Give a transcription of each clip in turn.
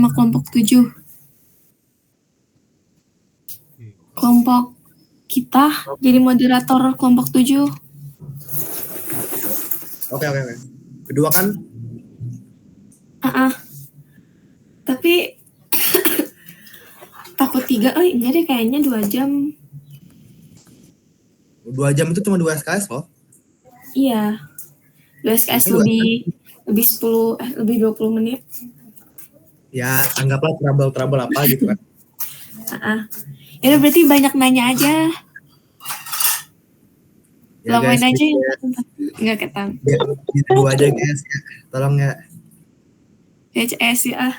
sama kelompok 7. Kelompok kita jadi moderator kelompok 7. Oke. Kedua kan? Tapi takut 3, enggak deh kayaknya 2 jam. 2 jam itu cuma 2 SKS loh. Iya. 2 SKS lebih 20 menit. Ya, anggaplah trouble apa gitu kan. Ya berarti banyak nanya aja. Ya Lawain guys, aja ya. Enggak ketang. Dua aja guys, ya. Tolong ya. HS ya.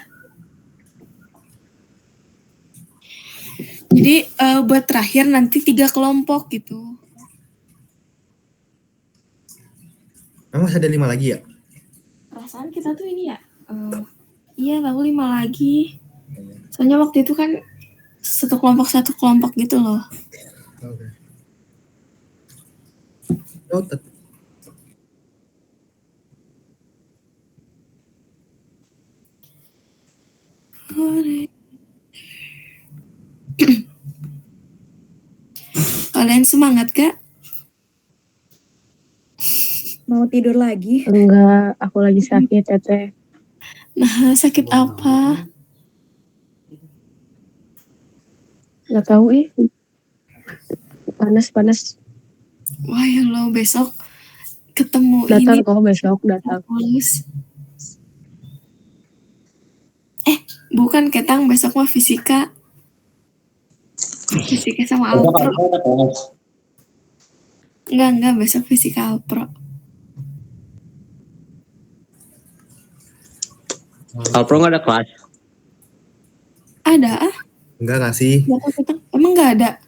Jadi buat terakhir nanti 3 kelompok gitu. Emang masih ada 5 lagi ya? Perasaan kita tuh ini ya. Iya, lalu 5 lagi. Soalnya waktu itu kan satu kelompok gitu loh. Oke. Noted. Kalian semangat gak? Mau tidur lagi? Enggak, aku lagi sakit, Teteh. Nah, sakit apa? Nggak tahu panas. Wah ya lo, besok ketemu Datang ini. kok besok, datang. Bukan ketang, besok mah fisika. Fisika sama Alpro. Enggak, besok fisika Alpro. Alpro nggak ada kelas? Ada Enggak ngasih. Emang nggak ada?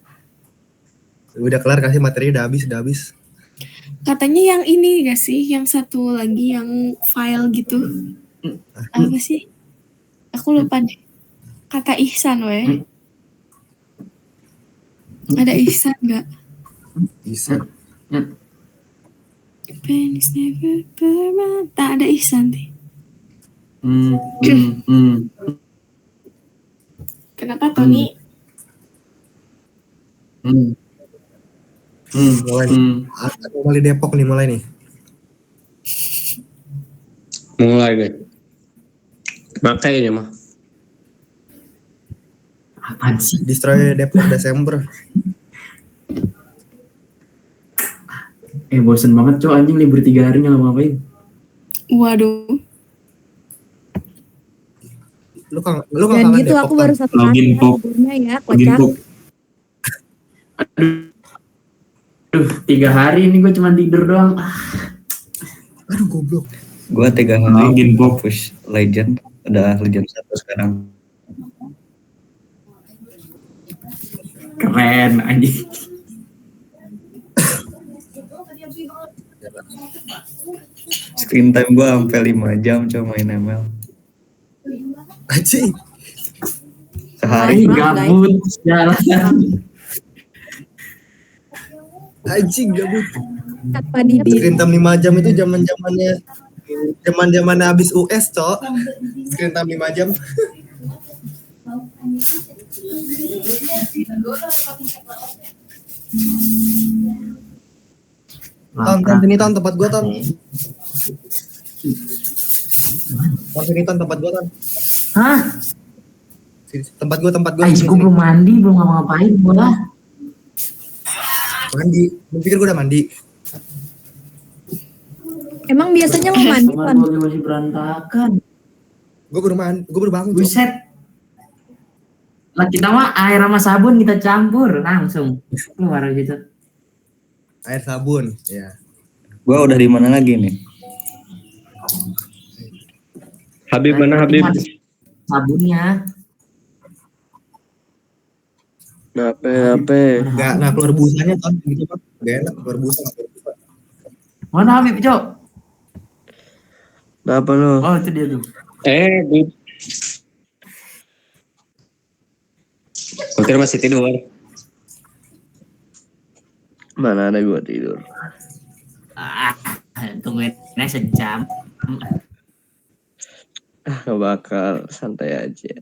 Udah kelar kasih materi, udah habis. Katanya yang ini gak sih? Yang satu lagi yang file gitu. Apa sih? Aku lupa deh. Kata Ihsan weh. Ada Ihsan gak? Bisa. Penis never burn. Tak ada Ihsan deh. Kenapa Tony? Mulai Depok nih mulai nih. Mulai guys. Makanya mah. Apaan sih? Destroy Depok Desember. Bosen banget cowok, anjing libur 3 hari nggak ngapain. Waduh. Lu kangen gitu Depok, aku baru 1 hari liburnya ya, kocak. Aduh, 3 hari ini gue cuma tidur doang. Aduh goblok. Gue 3 hari push Legend, udah Legend 1 sekarang. Keren anjing. Screen time gue sampai 5 jam coba main ML. Anjing. Sehari gabut jalan. Anjing gabut. Screen time 5 jam itu zaman habis US, Cok. Screen time 5 jam. Ton sini Ton, tempat gua Ton. Sini Ton, tempat gua Ton. Hah? Tempat gua. Gue belum mandi, belum ngapa-ngapain gua. Mandi. Lu pikir gua udah mandi? Emang biasanya lo mandi kan? Gue masih berantakan. Gua baru bangun. Buset. Lah kita mah air sama sabun kita campur langsung keluar gitu. Air sabun, ya. Gue udah di mana lagi nih? Habib mana Habib? Sabunnya. Apa? Enggak keluar busanya Ton, gitu Ton. Enggak enak keluar busa. Mana Habib, Cok? Apa lu? Oh, itu dia tuh. Bib. Mungkin masih tidur. Mana ada gua tidur. Tungguin sejam. Gak bakal, santai aja.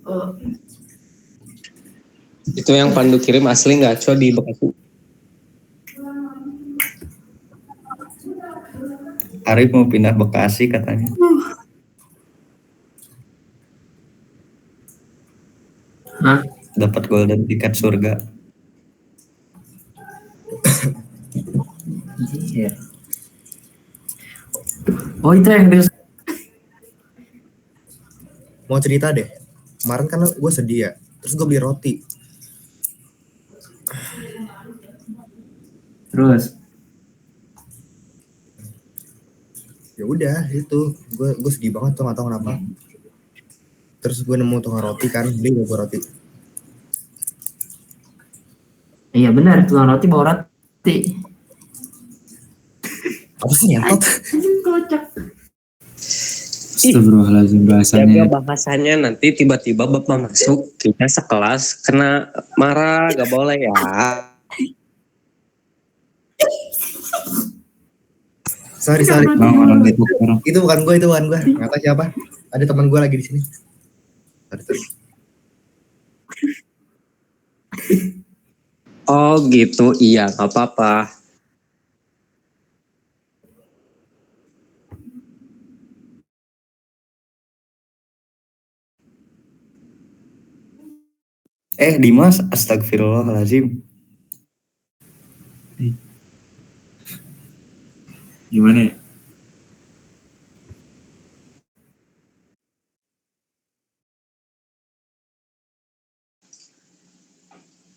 Oh, Itu yang Pandu kirim asli nggak, Co, di Bekasi? Arif mau pindah Bekasi katanya. hah? Dapat golden tiket surga. Iya. Oh itu yang terus. Mau cerita deh. Kemarin kan gue sedih ya. Terus gue beli roti. Terus. Ya udah itu. Gue sedih banget tuh, nggak tahu kenapa. Terus gue nemu tukang roti kan, beli gue roti. Iya benar, tukang roti bawa roti. Apa sih ngentot? Anjing kocak. Astagfirullahaladzim bahasanya. Jaga bahasanya, nanti tiba-tiba Bapak masuk, kita sekelas kena marah, gak boleh ya. Sorry. Orang itu orang. Itu bukan gue. Nggak tahu siapa. Ada teman gue lagi di sini. Sorry. Oh gitu, iya gak apa-apa. Dimas, astagfirullahaladzim. Gimana ya?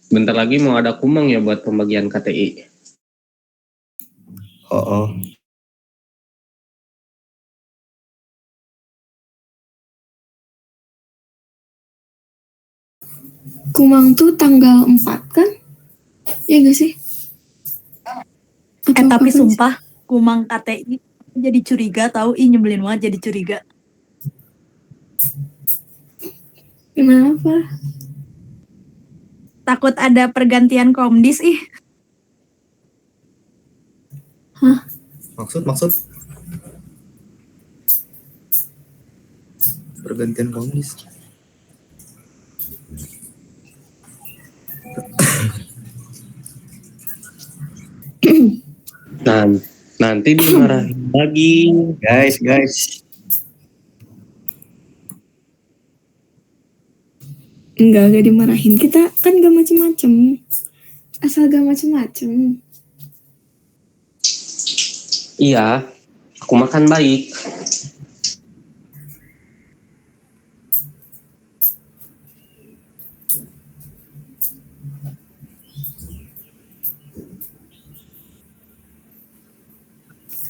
Bentar lagi mau ada kumang ya buat pembagian KTI. Oh. Kumang tuh tanggal 4 kan? Ya gak sih? Atau Tapi kapan sih? sumpah Kumang KTI jadi curiga tahu, nyebelin banget jadi curiga. Kenapa? Takut ada pergantian komdis ih. Maksud pergantian komunis. Nah, nanti dimarahin lagi. Guys. Enggak dimarahin. Kita kan gak macem-macem. Asal gak macem-macem. Iya, aku makan baik.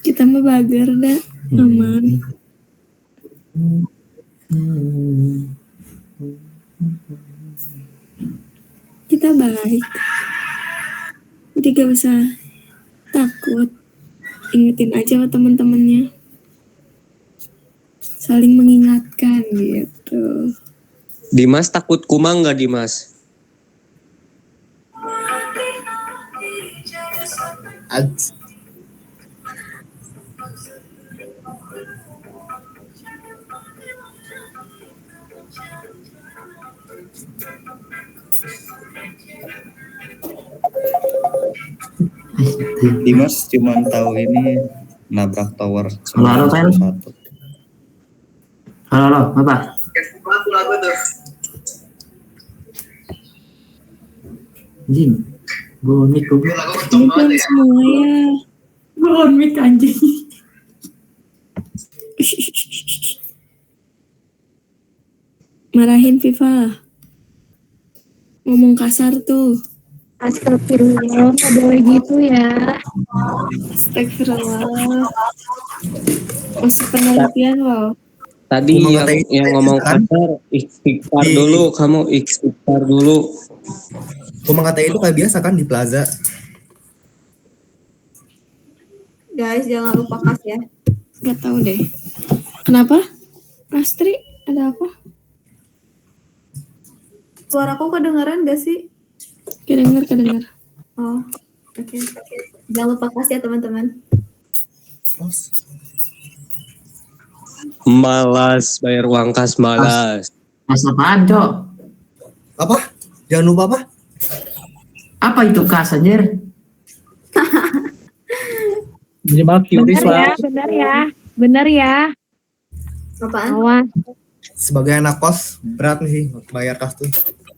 Kita mah bager dah. Aman. Kita baik. Jadi gak usah takut. Ingetin aja sama teman-temannya. Saling mengingatkan gitu. Dimas takut kumang nggak Dimas? Dimas cuma tahu ini nabrak tower Halo, Pen. 91. Halo, apa? Anjing, gue mic gue. Ini kan semua ya. Gue mic anjing. Marahin Viva. Ngomong kasar tuh. Astagfirullah, nggak boleh gitu ya. Astagfirullah. Masih penelitian loh. Tadi yang ngomong kasar istighfar dulu, kamu istighfar dulu. Kumang KTI itu kayak biasa kan di plaza. Guys, jangan lupa kas ya. Gak tahu deh. Kenapa? Astri, ada apa? Suaraku kedengeran gak sih? Kedengar. Oh, oke. Jangan lupa kasih ya teman-teman. Malas bayar uang kas, malas. Kas apaan, Cok? Apa? Jangan lupa apa? Apa itu kas anjir? Minimal QRIS lah. Bener ya. Apaan? Awas. Sebagai anak kos berat nih sih bayar kas tuh.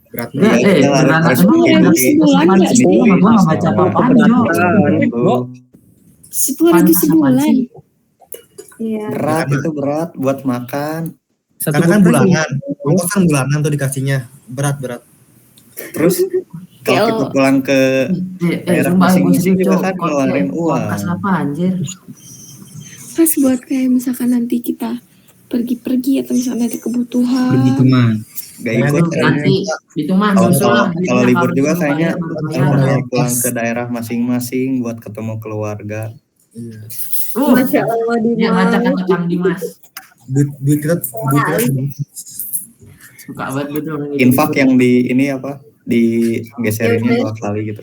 Berat Eh, banget. beneran harus emang bikin yang di- sebulan nggak sih? Gue nggak baca apa-apaan, Cok. 10.000 sebulan. Iya. Berat itu berat buat makan. Satu Karena kan bulan. bulanan. Ongkos kan bulanan tuh dikasihnya. Berat. Terus kalau kita pulang ke daerah Sumpah gue masing-masing sedih, juga Cok. kan ngeluarin uang. Kas apa anjir? Pas buat kayak misalkan nanti kita pergi-pergi atau misalnya ada kebutuhan. Begitu mah. Gak ikut kan. Nanti itu mah Kalau nyusul lah. kalau libur juga Kalau kayaknya bayar, bakal pulang ke daerah masing-masing buat ketemu keluarga. Iya. Masya Allah Ya baca Dimas. kata Kang Dimas. Duit kita Suka banget gitu. Infak yang di ini apa? Digeserinnya 2 kali gitu.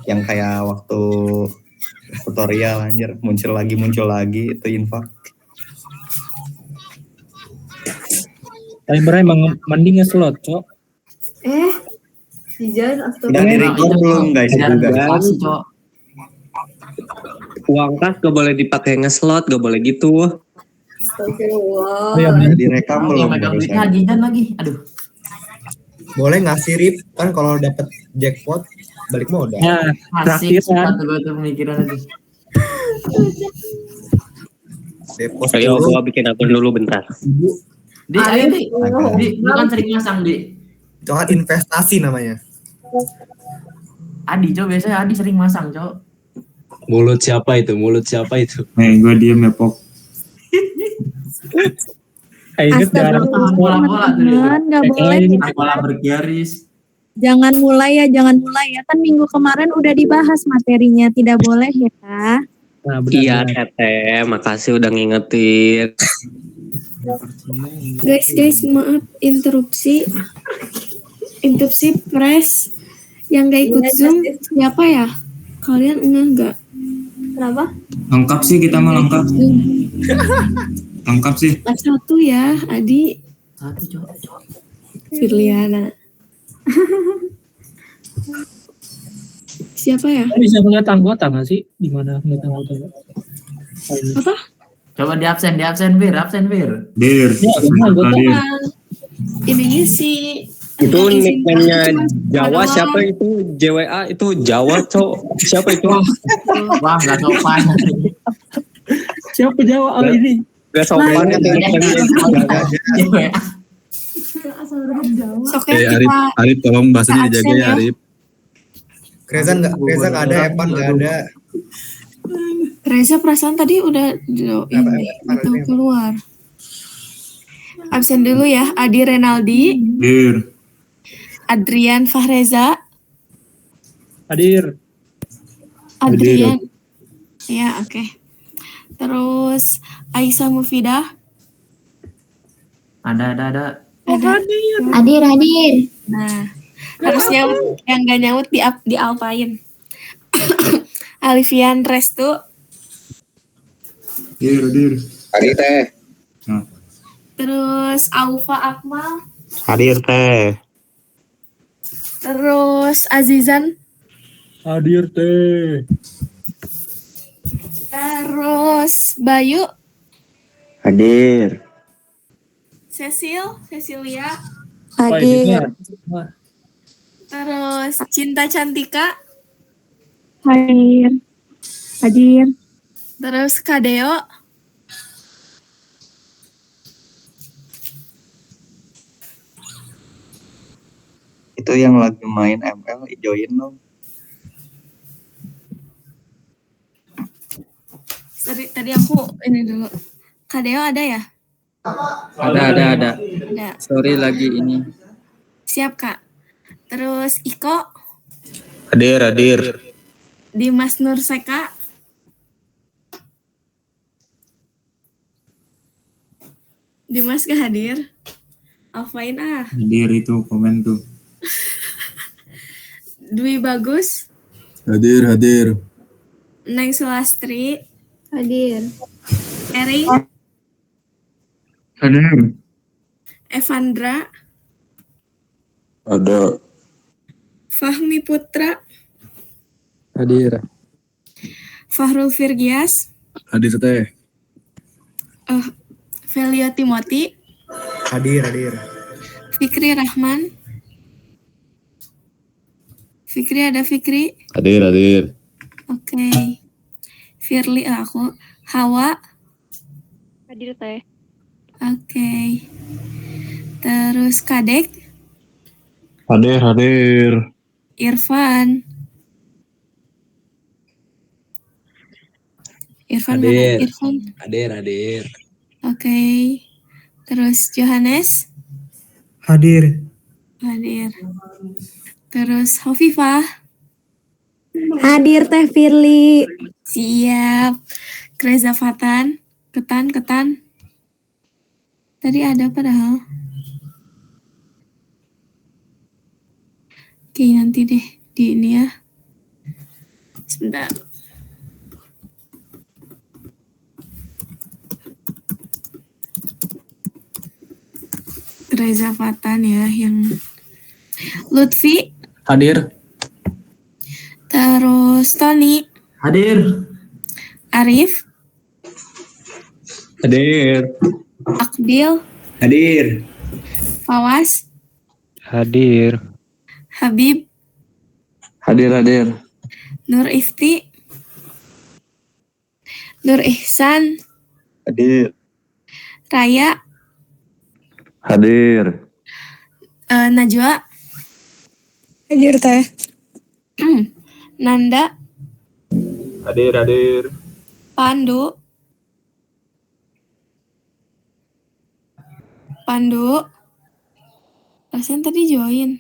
Yang kayak waktu tutorial anjir muncul lagi itu infak. Timer emang mending nge-slot, Cok. Si Jan Udah di-record belum guys itu guys? Cok. Uang kas gak boleh dipakai nge-slot, gak boleh gitu. Astagfirullah. Oh, ya, Direkam belum? Yang megang duitnya Jidan lagi. Aduh. boleh ngasih rip kan kalau dapet jackpot balik modal. Nah, Masih traktiran. gue tuh pemikiran lagi. Depos Ayo 10. gua bikin akun dulu bentar. Di, ayo di, lu kan sering masang di. Itu kan investasi namanya. Adi, Cok, biasanya Adi sering masang, Cok. Mulut siapa itu? Gue diem ya, Pok. Ingat darah Bola-bola tuh. Nggak boleh. Bola bergaris. Jangan mulai ya. Kan minggu kemarin udah dibahas materinya, tidak boleh ya. Nah, Iya Teteh, makasih udah ngingetin. Guys, maaf interupsi press yang gak ikut Zoom siapa ya? Kalian enggak? Kenapa? Lengkap sih kita mah lengkap. Lengkap sih. Satu ya, Adi, Satu, Cok. Firliana. Siapa ya? bisa ngeliat anggota nggak sih? Di mana ngeliat anggota? Apa? Coba di absen, Bir. Dir. Ya, benar, gua tahu. Dir. Ininya si Itu isi nickname-nya Jawa doang. siapa itu? JWA itu Jawa, Cok. Siapa itu? Wah, nggak sopan. Siapa Jawa ini? Gak sopan itu nickname-nya. Soknya kita Arif tolong bahasanya kita dijaga absen ya ya. Arif. Reza nggak ada, Evan nggak ada. Reza perasaan tadi udah join atau keluar. Absen dulu ya. Adi Renaldi, Dir. Adrian Fahreza, Hadir. Adrian. Ya, oke. Terus Aisyah Mufidah. Ada. Hadir. Nah, harus nyaut. Yang gak nyaut di alpain. Alifian Restu. Dir. Hadir Teh. Terus Aufa Akmal. Hadir Teh. Terus Azizan. Hadir teh. Terus Bayu. Hadir. Cecilia. Hadir. Terus Cinta Cantika. Hadir. Terus Kadeo. Itu yang lagi main ML join dong. Tadi aku ini dulu. Kadeo ada ya? Ada. Ada. Sorry lagi ini. Siap, Kak. Terus Iko, Hadir. Dimas Nurseka. Dimas gak hadir? Alfain ah. Dir itu komen tuh. Dwi Bagus, Hadir. Neng Sulastri, Hadir. Ering, Hadir. Evandra, Ada. Fahmi Putra, Hadir. Fahrul Virgias, Hadir teh. Velio Timoti, Hadir. Fikri Rahman. Fikri ada Fikri. Hadir. Oke. Firly aku. Hawa. Hadir teh. Oke. Terus Kadek, Hadir. Irfan. Irfan mana? Hadir. Irfan. Hadir. Oke. Terus Johannes. Hadir. Terus Hovifah. Hadir Teh Firly. Siap. Kreza Fatan. Ketan. Tadi ada padahal. Oke, nanti deh di ini ya. Sebentar. Reza Fatan ya yang Lutfi, Hadir. terus Tony, Hadir. Arif, Hadir. Akbil, Hadir. Fawas, Hadir. Habib, Hadir. Nur Ifti, Nur Ihsan, Hadir. Raya, Hadir. Najwa, Hadir Teh. Nanda, Hadir. Pandu, perasaan tadi join.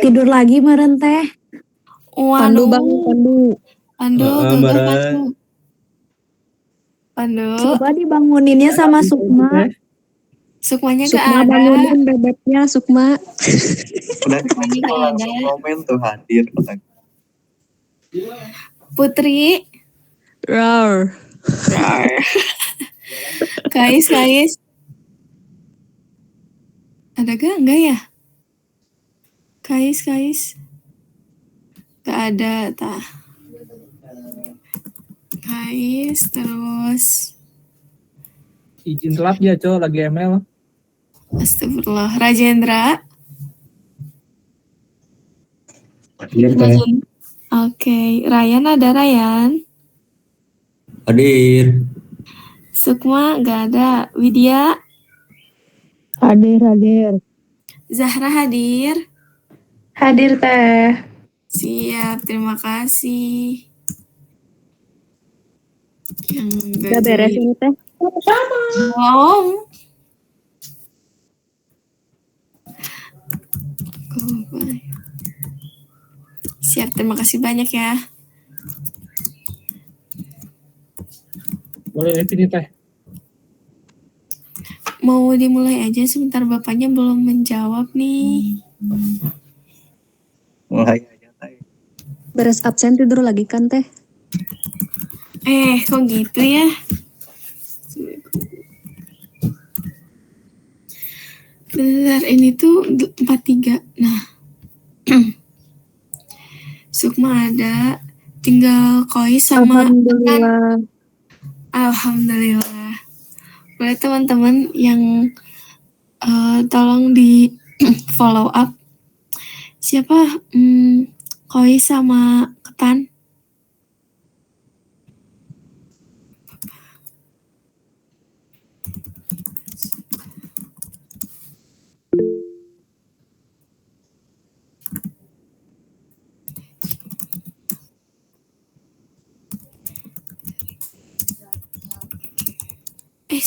Tidur lagi meren Teh. Waduh, Pandu, gagal Meren. masuk. Pandu, Coba dibanguninnya sama Sukma. Sukmanya gak Sukma ada. bangunin bebeknya Sukma. Udah Sukmanya gak ada. langsung komen tuh hadir. Putri, Rar. Kais. Ada gak? Enggak ya? Kais. Gak ada, tah. Kais, terus Izin telat ya, Cok, lagi ML. astagfirullah. Rajendra. Hadir teh. Oke, Ryan ada Ryan. Hadir. Sukma gak ada. Widya, Hadir. Zahra hadir. Hadir teh. Siap, terima kasih. Yang Udah beres ini Teh. Wow. Siap, terima kasih banyak ya. Boleh ini Teh. Mau dimulai aja sebentar, bapaknya belum menjawab nih. Mulai aja Teh. Beres absen tidur lagi kan Teh? Kok gitu ya? Bentar, ini tuh 43. Nah. Sukma ada. Tinggal Koi sama Alhamdulillah. Alhamdulillah. Boleh teman-teman yang tolong di follow up. Siapa? Koi sama Ketan.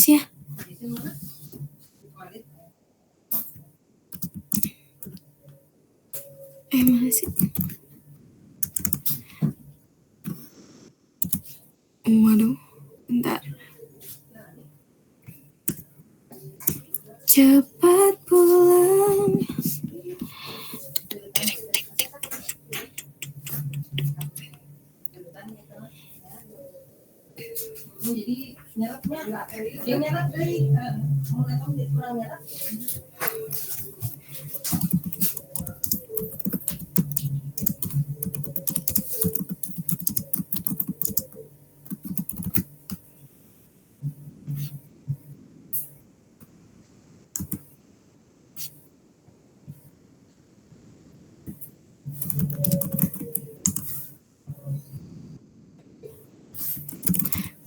Ya. Mana sih? Waduh, bentar. Cepat pulang.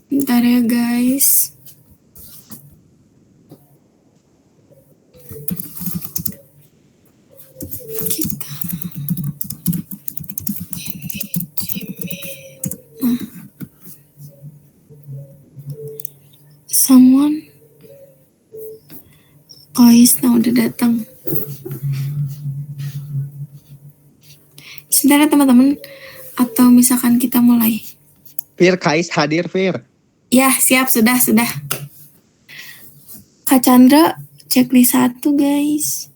Bentar ya guys. Kita someone Isna udah datang. Sebentar ya teman-teman, atau misalkan kita mulai. Fir, Kais hadir, Fir. Ya, siap, sudah. Kak Chandra, checklist 1 guys.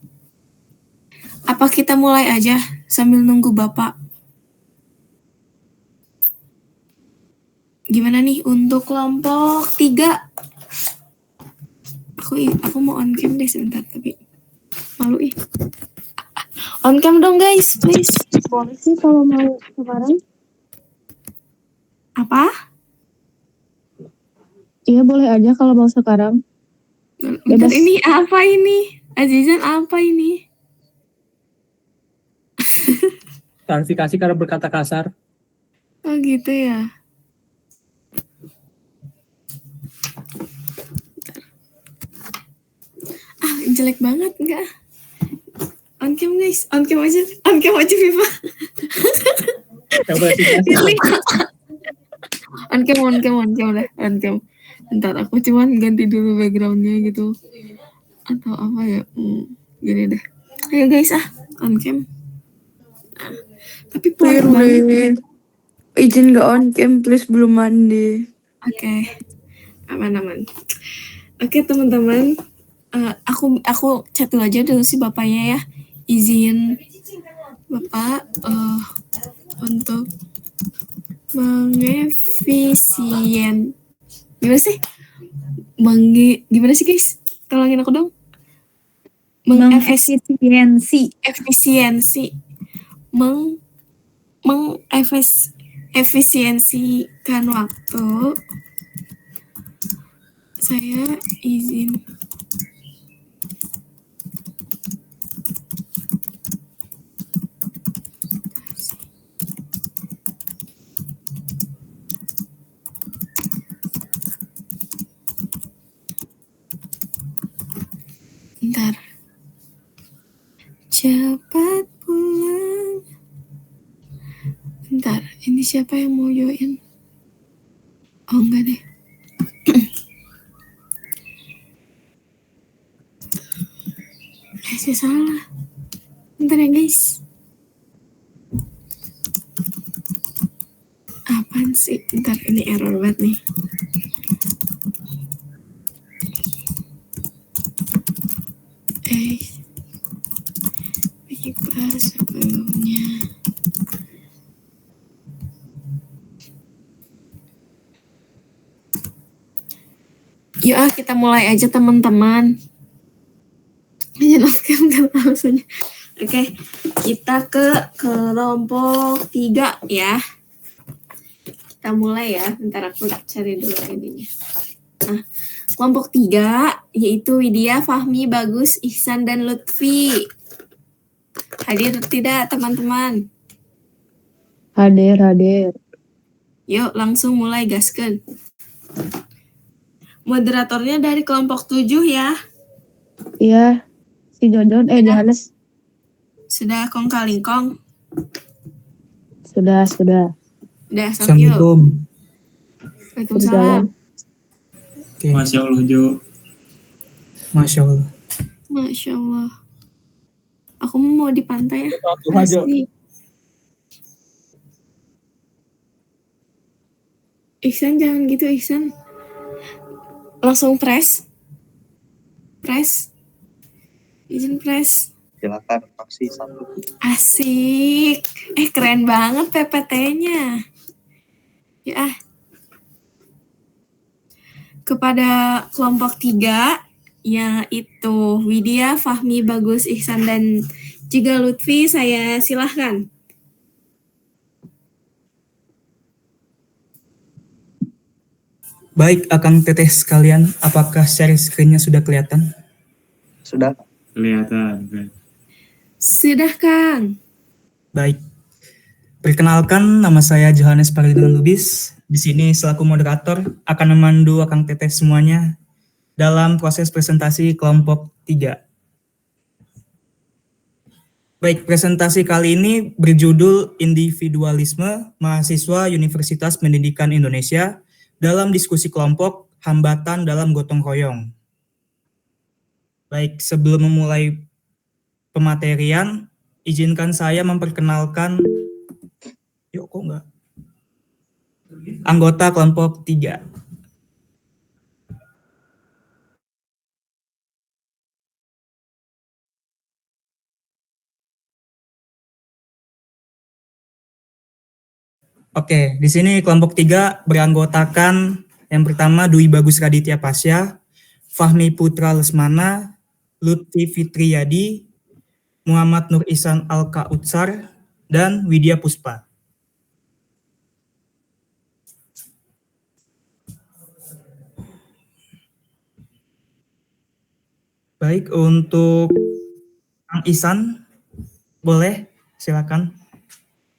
Apa kita mulai aja sambil nunggu Bapak? Gimana nih untuk kelompok 3? Aku mau on cam deh sebentar, tapi malu ih. On cam dong guys, please. Boleh sih kalau mau sekarang. Apa? Iya boleh aja kalau mau sekarang. Bentar, ini apa ini? Azizan apa ini? Klarifikasi karena berkata kasar. Oh gitu ya. Jelek banget enggak? On cam guys, on cam aja Viva. Coba on cam deh, on cam. Bentar, aku cuman ganti dulu backgroundnya gitu. Atau apa ya? Gini deh. Ayo guys on cam. Nah, tapi pelan banget. Izin gak on cam please, belum mandi. Oke. Aman. Oke teman-teman. Aku chat dulu aja dulu sih bapaknya ya. Izin Bapak untuk mengefisien. Gimana sih? Gimana sih guys? Tolongin aku dong. Efisiensi. Efisiensikan waktu. Saya izin bentar. Cepat pulang. Bentar, ini siapa yang mau join? Oh enggak deh. Saya salah. Bentar ya guys. Apaan sih? Bentar, ini error banget nih. Baiklah sebelumnya. Yuk kita mulai aja teman-teman. Oke, kita ke kelompok 3 ya. Kita mulai ya. Bentar aku cari dulu ininya. Nah, kelompok 3 yaitu Widya, Fahmi, Bagus, Ihsan, dan Lutfi. Hadir tidak teman-teman? Hadir. Yuk langsung mulai gaskan. Moderatornya dari kelompok 7 ya. Iya. Si Jojon, Johannes. Sudah kong kalingkong. Sudah. Assalamualaikum. Waalaikumsalam. Masya Allah Jo. Masya Allah. Masya Allah. Aku mau di pantai ya. Asli. Ihsan jangan gitu Ihsan. Langsung press. Izin press. Silakan faksi 1. Asik. Keren banget PPT-nya. Ya. kepada kelompok 3, yaitu Widya, Fahmi, Bagus, Ihsan, dan juga Lutfi, saya silahkan. Baik, Akang Teteh sekalian, apakah share screen-nya sudah kelihatan? Sudah. Kelihatan. Sudah, Kang. Baik. Perkenalkan, nama saya Johannes Paridon Lubis. Di sini selaku moderator akan memandu Akang Teteh semuanya dalam proses presentasi kelompok 3. Baik, presentasi kali ini berjudul Individualisme Mahasiswa Universitas Pendidikan Indonesia dalam diskusi kelompok hambatan dalam gotong royong. Baik, sebelum memulai pematerian, izinkan saya memperkenalkan anggota kelompok 3. Oke, di sini kelompok 3 beranggotakan yang pertama Dwi Bagus Raditya Pasya, Fahmi Putra Lesmana, Lutfi Fitriyadi, Muhammad Nur Ihsan Al-Kautsar, dan Widya Puspa. Baik, untuk Kang Ihsan, boleh silakan.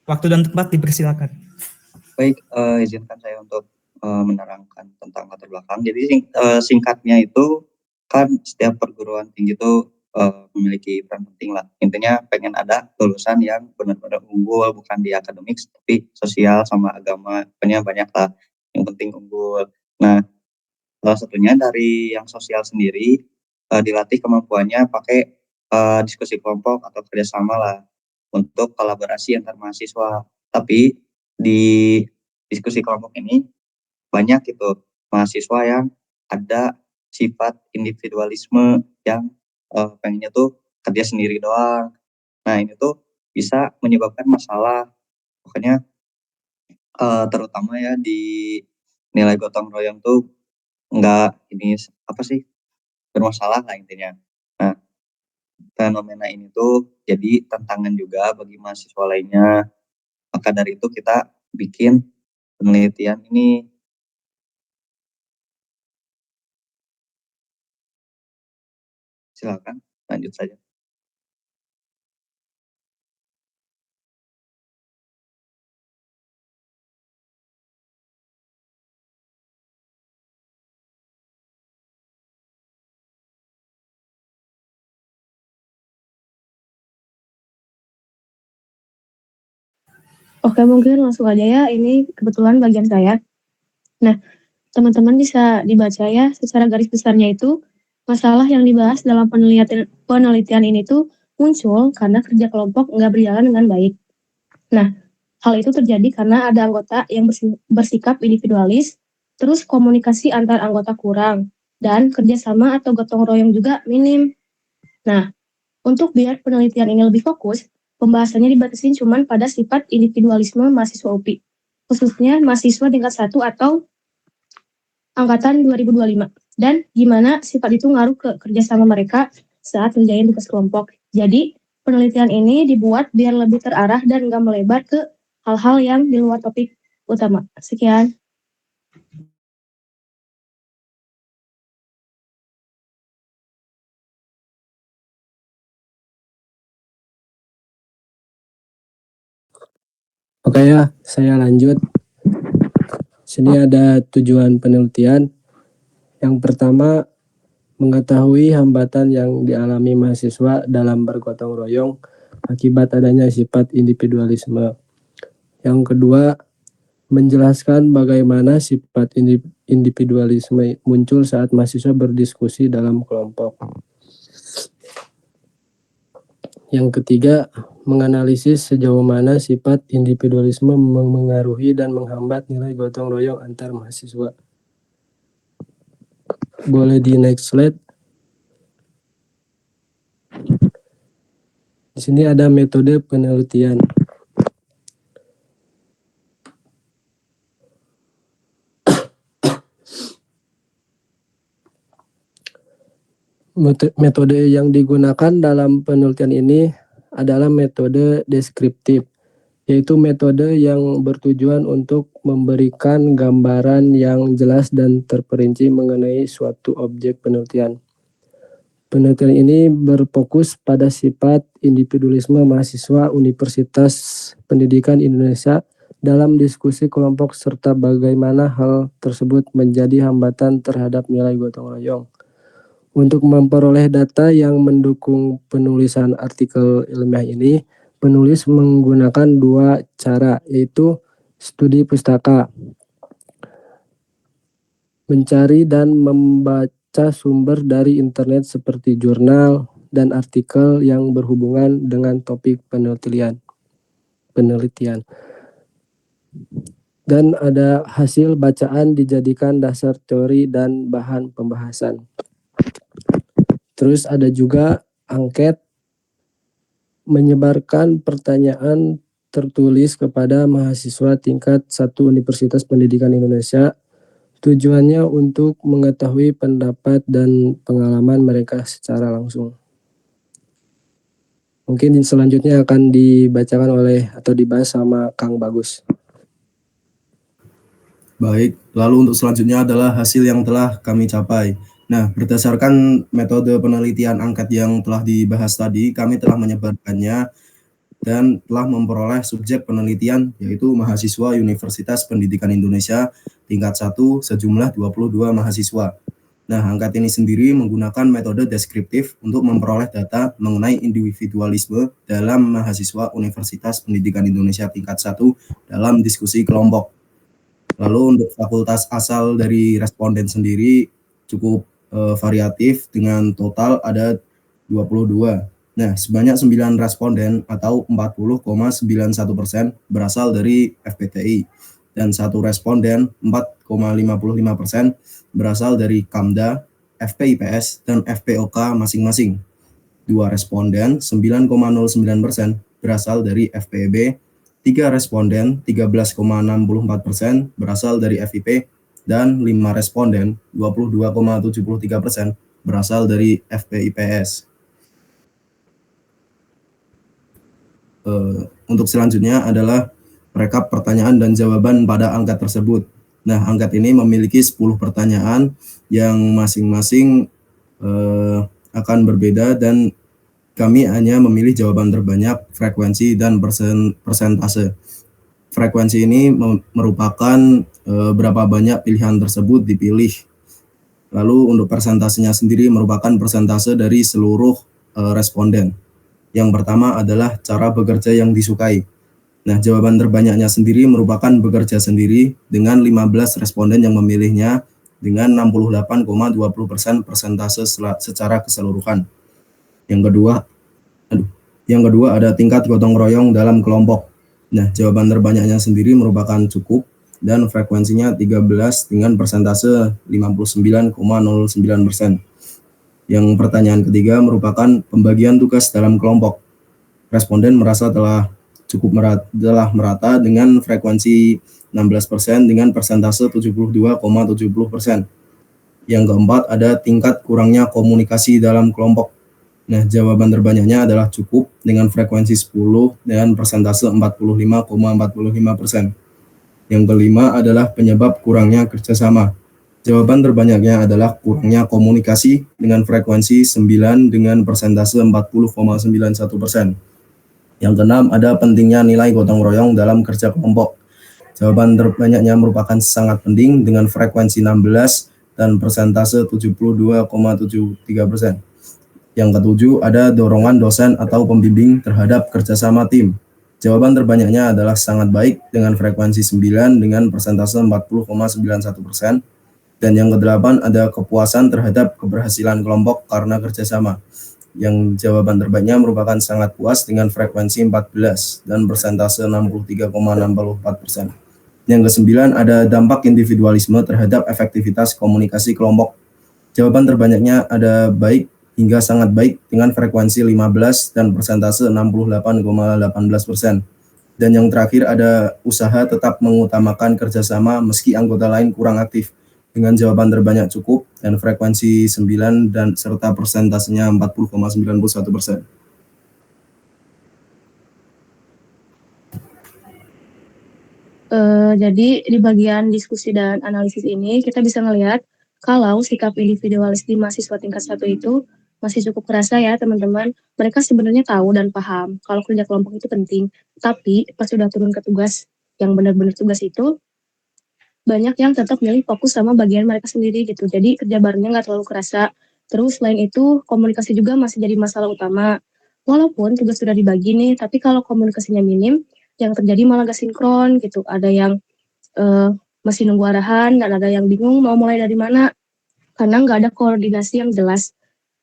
Waktu dan tempat dipersilakan. Baik, izinkan saya untuk menerangkan tentang latar belakang. Jadi singkatnya itu kan setiap perguruan tinggi itu memiliki peran penting lah. Intinya pengen ada lulusan yang benar-benar unggul, bukan di akademik, tapi sosial sama agama. Pokoknya banyak lah yang penting unggul. Nah, salah satunya dari yang sosial sendiri dilatih kemampuannya pakai diskusi kelompok atau kerjasama lah untuk kolaborasi antar mahasiswa. Tapi di diskusi kelompok ini banyak gitu mahasiswa yang ada sifat individualisme yang pengennya tuh kerja sendiri doang. Nah, ini tuh bisa menyebabkan masalah. Pokoknya terutama ya di nilai gotong royong tuh bermasalah lah intinya. Nah, fenomena ini tuh jadi tantangan juga bagi mahasiswa lainnya. Maka dari itu kita bikin penelitian ini. Silakan, lanjut saja. Oke, mungkin langsung aja ya. Ini kebetulan bagian saya. Nah, teman-teman bisa dibaca ya secara garis besarnya itu masalah yang dibahas dalam penelitian ini tuh muncul karena kerja kelompok nggak berjalan dengan baik. Nah, hal itu terjadi karena ada anggota yang bersikap individualis, terus komunikasi antar anggota kurang, dan kerjasama atau gotong royong juga minim. Nah, untuk biar penelitian ini lebih fokus, pembahasannya dibatasin cuman pada sifat individualisme mahasiswa UPI, khususnya mahasiswa tingkat 1 atau angkatan 2025, dan gimana sifat itu ngaruh ke kerjasama mereka saat ngerjain tugas kelompok. Jadi, penelitian ini dibuat biar lebih terarah dan nggak melebar ke hal-hal yang di luar topik utama. Sekian. Oke ya, saya lanjut. Sini ada tujuan penelitian. Yang pertama, mengetahui hambatan yang dialami mahasiswa dalam bergotong royong akibat adanya sifat individualisme. Yang kedua, menjelaskan bagaimana sifat individualisme muncul saat mahasiswa berdiskusi dalam kelompok. Yang ketiga, menganalisis sejauh mana sifat individualisme memengaruhi dan menghambat nilai gotong royong antar mahasiswa. Boleh di next slide. Di sini ada metode penelitian. Metode yang digunakan dalam penelitian ini adalah metode deskriptif, yaitu metode yang bertujuan untuk memberikan gambaran yang jelas dan terperinci mengenai suatu objek penelitian. Penelitian ini berfokus pada sifat individualisme mahasiswa Universitas Pendidikan Indonesia dalam diskusi kelompok serta bagaimana hal tersebut menjadi hambatan terhadap nilai gotong royong. Untuk memperoleh data yang mendukung penulisan artikel ilmiah ini, penulis menggunakan dua cara, yaitu studi pustaka, mencari dan membaca sumber dari internet seperti jurnal dan artikel yang berhubungan dengan topik penelitian. Dan ada hasil bacaan dijadikan dasar teori dan bahan pembahasan. Terus ada juga angket, menyebarkan pertanyaan tertulis kepada mahasiswa tingkat 1 Universitas Pendidikan Indonesia. Tujuannya untuk mengetahui pendapat dan pengalaman mereka secara langsung. Mungkin selanjutnya akan dibacakan oleh atau dibahas sama Kang Bagus. Baik, lalu untuk selanjutnya adalah hasil yang telah kami capai. Nah, berdasarkan metode penelitian angket yang telah dibahas tadi, kami telah menyebarkannya dan telah memperoleh subjek penelitian yaitu mahasiswa Universitas Pendidikan Indonesia tingkat 1 sejumlah 22 mahasiswa. Nah, angket ini sendiri menggunakan metode deskriptif untuk memperoleh data mengenai individualisme dalam mahasiswa Universitas Pendidikan Indonesia tingkat 1 dalam diskusi kelompok. Lalu untuk fakultas asal dari responden sendiri cukup variatif dengan total ada 22. Nah, sebanyak 9 responden atau 40,91% berasal dari FPTI dan 1 responden 4,55% berasal dari Kamda, FPIPS, dan FPOK masing-masing. 2 responden 9,09% berasal dari FPEB, 3 responden 13,64% berasal dari FIP, dan 5 responden 22,73% berasal dari FPIPS. Untuk selanjutnya adalah rekap pertanyaan dan jawaban pada angket tersebut. Nah, angket ini memiliki 10 pertanyaan yang masing-masing akan berbeda dan kami hanya memilih jawaban terbanyak, frekuensi, dan persentase. Frekuensi ini merupakan berapa banyak pilihan tersebut dipilih. Lalu untuk persentasenya sendiri merupakan persentase dari seluruh responden. Yang pertama adalah cara bekerja yang disukai. Nah, jawaban terbanyaknya sendiri merupakan bekerja sendiri dengan 15 responden yang memilihnya dengan 68,20% persentase secara keseluruhan. Yang kedua ada tingkat gotong royong dalam kelompok. Nah, jawaban terbanyaknya sendiri merupakan cukup dan frekuensinya 13 dengan persentase 59,09%. Yang pertanyaan ketiga merupakan pembagian tugas dalam kelompok. Responden merasa telah merata dengan frekuensi 16% dengan persentase 72,70%. Yang keempat ada tingkat kurangnya komunikasi dalam kelompok. Nah, jawaban terbanyaknya adalah cukup dengan frekuensi 10 dan persentase 45,45%. Yang kelima adalah penyebab kurangnya kerjasama. Jawaban terbanyaknya adalah kurangnya komunikasi dengan frekuensi 9 dengan persentase 40,91%. Yang keenam ada pentingnya nilai gotong royong dalam kerja kelompok. Jawaban terbanyaknya merupakan sangat penting dengan frekuensi 16 dan persentase 72,73%. Yang ketujuh ada dorongan dosen atau pembimbing terhadap kerjasama tim. Jawaban terbanyaknya adalah sangat baik dengan frekuensi 9 dengan persentase 40,91%. Dan yang kedelapan ada kepuasan terhadap keberhasilan kelompok karena kerjasama. Yang jawaban terbanyaknya merupakan sangat puas dengan frekuensi 14 dan persentase 63,64%. Yang kesembilan ada dampak individualisme terhadap efektivitas komunikasi kelompok. Jawaban terbanyaknya ada baik hingga sangat baik dengan frekuensi 15 dan persentase 68,18%. Dan yang terakhir ada usaha tetap mengutamakan kerjasama meski anggota lain kurang aktif dengan jawaban terbanyak cukup dan frekuensi 9 dan serta persentasenya 40,91%. Jadi di bagian diskusi dan analisis ini kita bisa melihat kalau sikap individualis di mahasiswa tingkat 1 itu masih cukup kerasa ya teman-teman. Mereka sebenarnya tahu dan paham kalau kerja kelompok itu penting, tapi pas sudah turun ke tugas yang benar-benar tugas itu, banyak yang tetap milih fokus sama bagian mereka sendiri gitu. Jadi kerja barengnya nggak terlalu kerasa. Terus selain itu komunikasi juga masih jadi masalah utama. Walaupun tugas sudah dibagi nih, tapi kalau komunikasinya minim, yang terjadi malah gak sinkron gitu. Ada yang masih nunggu arahan dan ada yang bingung mau mulai dari mana karena nggak ada koordinasi yang jelas.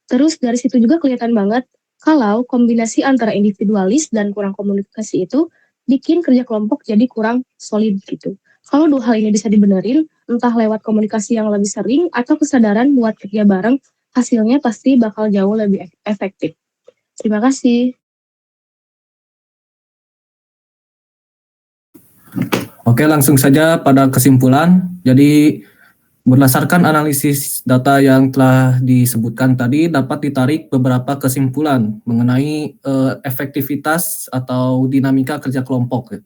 Terus dari situ juga kelihatan banget kalau kombinasi antara individualis dan kurang komunikasi itu bikin kerja kelompok jadi kurang solid gitu. Kalau dua hal ini bisa dibenerin, entah lewat komunikasi yang lebih sering atau kesadaran buat kerja bareng, hasilnya pasti bakal jauh lebih efektif. Terima kasih. Oke, langsung saja pada kesimpulan. Jadi berdasarkan analisis data yang telah disebutkan tadi, dapat ditarik beberapa kesimpulan mengenai efektivitas atau dinamika kerja kelompok.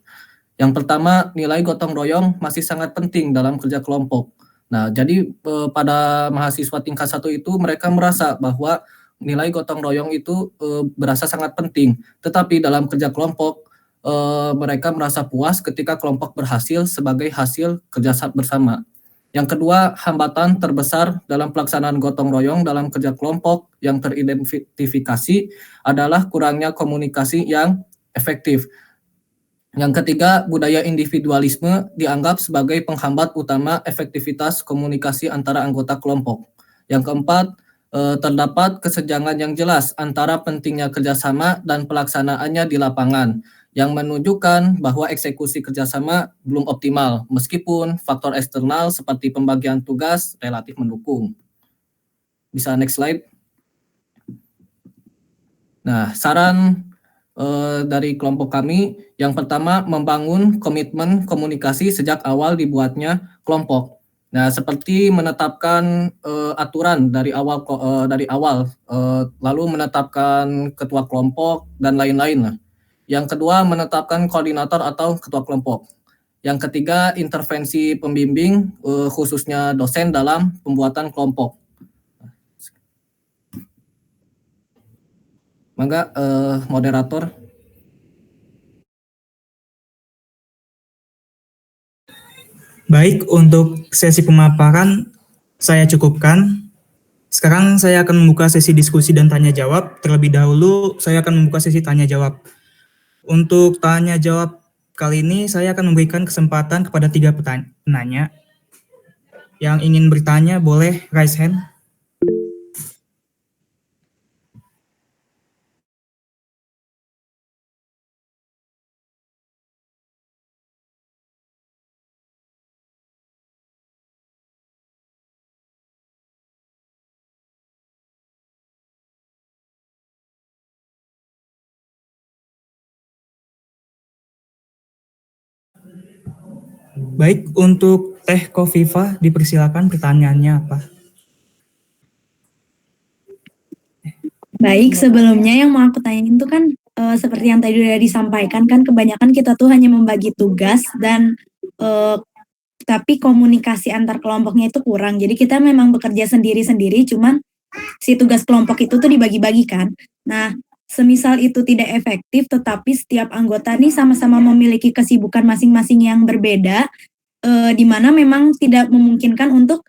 Yang pertama, nilai gotong royong masih sangat penting dalam kerja kelompok. Nah, jadi pada mahasiswa tingkat 1 itu mereka merasa bahwa nilai gotong royong itu berasa sangat penting. Tetapi dalam kerja kelompok, mereka merasa puas ketika kelompok berhasil sebagai hasil kerja bersama. Yang kedua, hambatan terbesar dalam pelaksanaan gotong royong dalam kerja kelompok yang teridentifikasi adalah kurangnya komunikasi yang efektif. Yang ketiga, budaya individualisme dianggap sebagai penghambat utama efektivitas komunikasi antara anggota kelompok. Yang keempat, terdapat kesenjangan yang jelas antara pentingnya kerjasama dan pelaksanaannya di lapangan, yang menunjukkan bahwa eksekusi kerjasama belum optimal, meskipun faktor eksternal seperti pembagian tugas relatif mendukung. Bisa next slide. Nah, saran dari kelompok kami, yang pertama membangun komitmen komunikasi sejak awal dibuatnya kelompok. Nah, seperti menetapkan aturan dari awal, lalu menetapkan ketua kelompok dan lain-lain. Yang kedua, menetapkan koordinator atau ketua kelompok. Yang ketiga, intervensi pembimbing, khususnya dosen dalam pembuatan kelompok. Mangga, moderator. Baik, untuk sesi pemaparan saya cukupkan. Sekarang saya akan membuka sesi diskusi dan tanya jawab. Terlebih dahulu saya akan membuka sesi tanya jawab. Untuk tanya jawab kali ini saya akan memberikan kesempatan kepada 3 penanya. Yang ingin bertanya boleh raise hand. Baik, untuk Teh Kofifa dipersilakan pertanyaannya apa? Baik, sebelumnya yang mau aku tanyain itu kan seperti yang tadi udah disampaikan kan kebanyakan kita tuh hanya membagi tugas dan tapi komunikasi antar kelompoknya itu kurang. Jadi kita memang bekerja sendiri-sendiri, cuman si tugas kelompok itu tuh dibagi-bagi kan. Nah, semisal itu tidak efektif, tetapi setiap anggota nih sama-sama memiliki kesibukan masing-masing yang berbeda, di mana memang tidak memungkinkan untuk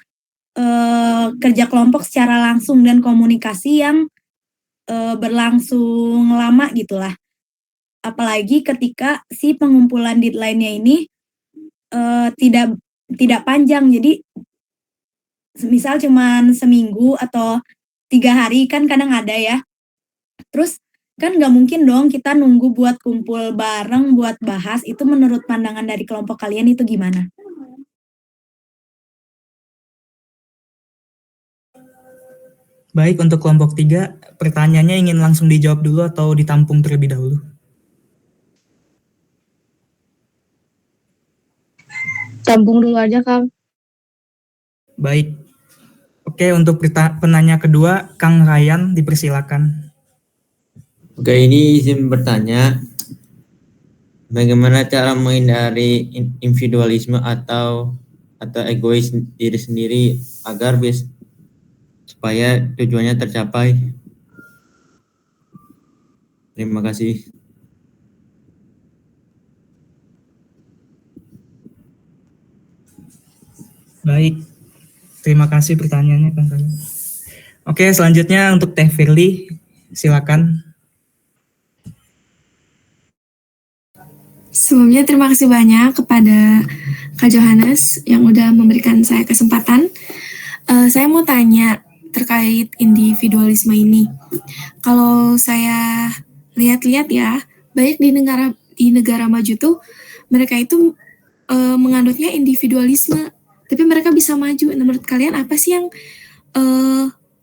kerja kelompok secara langsung dan komunikasi yang berlangsung lama gitulah. Apalagi ketika si pengumpulan deadline-nya ini tidak panjang. Jadi misal cuman seminggu atau 3 hari kan kadang ada ya. Terus kan nggak mungkin dong kita nunggu buat kumpul bareng buat bahas. Itu menurut pandangan dari kelompok kalian itu gimana? Baik, untuk kelompok 3, pertanyaannya ingin langsung dijawab dulu atau ditampung terlebih dahulu? Tampung dulu aja, Kang. Baik. Oke, untuk penanya kedua, Kang Ryan, dipersilakan. Oke, ini izin bertanya, bagaimana cara menghindari individualisme atau egois diri sendiri agar supaya tujuannya tercapai? Terima kasih. Baik, terima kasih pertanyaannya, Kang Ryan. Oke, selanjutnya untuk Teh Firly, silakan. Sebelumnya terima kasih banyak kepada Kak Johannes yang udah memberikan saya kesempatan. Saya mau tanya terkait individualisme ini. Kalau saya lihat-lihat ya, banyak di negara maju tuh mereka itu menganutnya individualisme, tapi mereka bisa maju. Nah, menurut kalian apa sih yang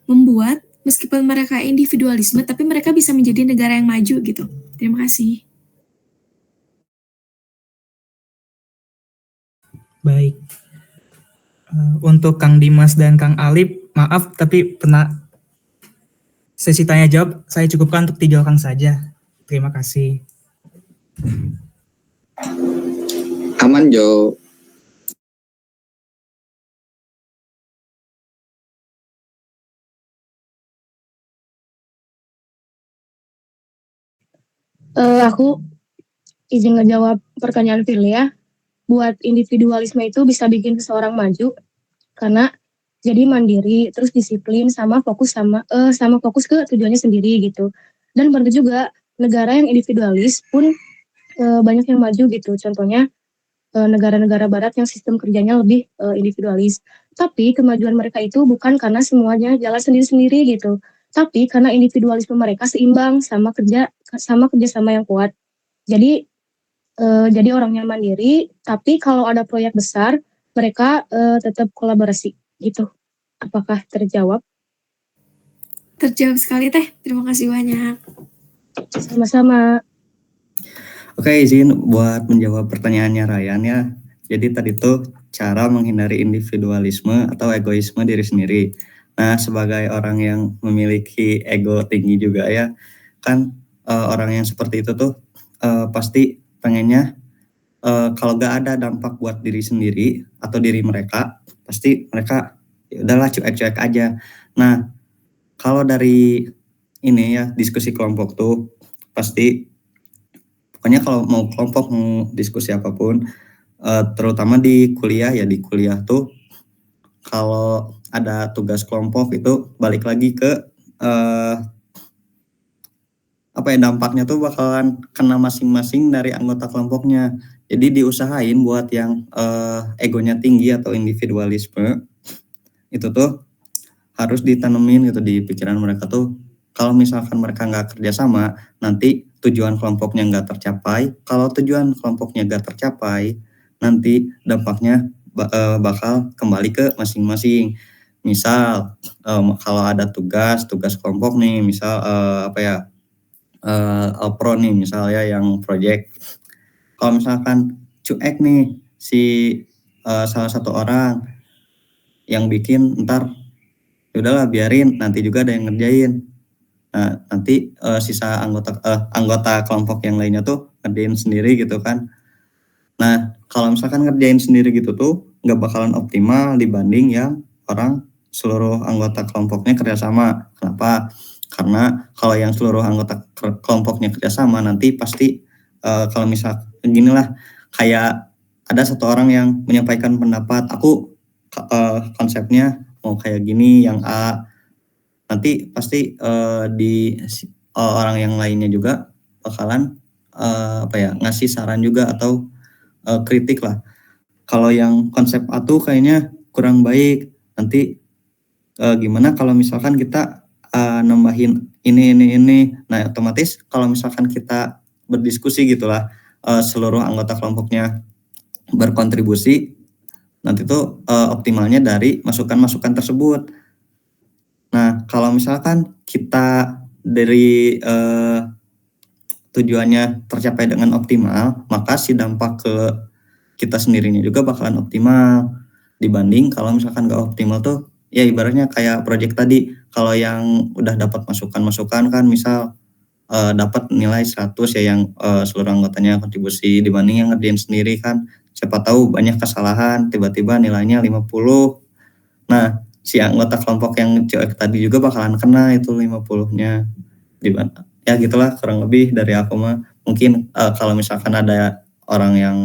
membuat meskipun mereka individualisme, tapi mereka bisa menjadi negara yang maju gitu? Terima kasih. Baik. Untuk Kang Dimas dan Kang Alip, maaf tapi sesi tanya jawab saya cukupkan untuk 3 orang saja. Terima kasih. Aman, Jo. Aku izin ngejawab pertanyaan Firly ya. Buat individualisme itu bisa bikin seseorang maju karena jadi mandiri, terus disiplin, sama fokus ke tujuannya sendiri gitu. Dan benar juga negara yang individualis pun banyak yang maju gitu. Contohnya negara-negara barat yang sistem kerjanya lebih individualis. Tapi kemajuan mereka itu bukan karena semuanya jalan sendiri-sendiri gitu. Tapi karena individualisme mereka seimbang sama kerjasama yang kuat. Jadi orangnya mandiri, tapi kalau ada proyek besar, mereka tetap kolaborasi gitu. Apakah terjawab? Terjawab sekali Teh, terima kasih banyak. Sama-sama. Oke, izin buat menjawab pertanyaannya Ryan ya. Jadi tadi tuh cara menghindari individualisme atau egoisme diri sendiri. Nah, sebagai orang yang memiliki ego tinggi juga ya, kan orang yang seperti itu tuh pasti pengennya kalau gak ada dampak buat diri sendiri atau diri mereka, pasti mereka ya udahlah cuek-cuek aja. Nah, kalau dari ini ya diskusi kelompok tuh pasti pokoknya kalau mau kelompok mau diskusi apapun, terutama di kuliah tuh kalau ada tugas kelompok itu balik lagi ke dampaknya tuh bakalan kena masing-masing dari anggota kelompoknya. Jadi diusahain buat yang egonya tinggi atau individualisme itu tuh harus ditanemin gitu di pikiran mereka tuh. Kalau misalkan mereka nggak kerjasama, nanti tujuan kelompoknya nggak tercapai. Kalau tujuan kelompoknya nggak tercapai, nanti dampaknya bakal kembali ke masing-masing. Misal kalau ada tugas kelompok nih, misal Alpro nih misalnya yang project, kalau misalkan cuek nih si salah satu orang yang bikin, ntar udahlah biarin nanti juga ada yang ngerjain. Nah, nanti sisa anggota kelompok yang lainnya tuh ngerjain sendiri gitu kan. Nah, kalau misalkan ngerjain sendiri gitu tuh nggak bakalan optimal dibanding yang orang seluruh anggota kelompoknya kerjasama. Kenapa? Karena kalau yang seluruh anggota kelompoknya kerjasama nanti pasti kalau misal ginilah, kayak ada satu orang yang menyampaikan pendapat, aku konsepnya mau kayak gini yang A, nanti pasti di orang yang lainnya juga bakalan ngasih saran juga atau kritik lah. Kalau yang konsep A tuh kayaknya kurang baik, nanti gimana kalau misalkan kita nambahin ini. Nah, otomatis kalau misalkan kita berdiskusi gitulah, seluruh anggota kelompoknya berkontribusi, nanti tuh optimalnya dari masukan-masukan tersebut. Nah, kalau misalkan kita dari tujuannya tercapai dengan optimal, maka si dampak ke kita sendirinya juga bakalan optimal. Dibanding kalau misalkan gak optimal tuh ya ibaratnya kayak project tadi, kalau yang udah dapat masukan-masukan kan misal dapat nilai 100 ya yang seluruh anggotanya kontribusi dibanding yang ngerjain sendiri kan siapa tahu banyak kesalahan tiba-tiba nilainya 50. Nah, si anggota kelompok yang cuek tadi juga bakalan kena itu 50-nya. Ya gitulah kurang lebih dari aku mah. Mungkin kalau misalkan ada orang yang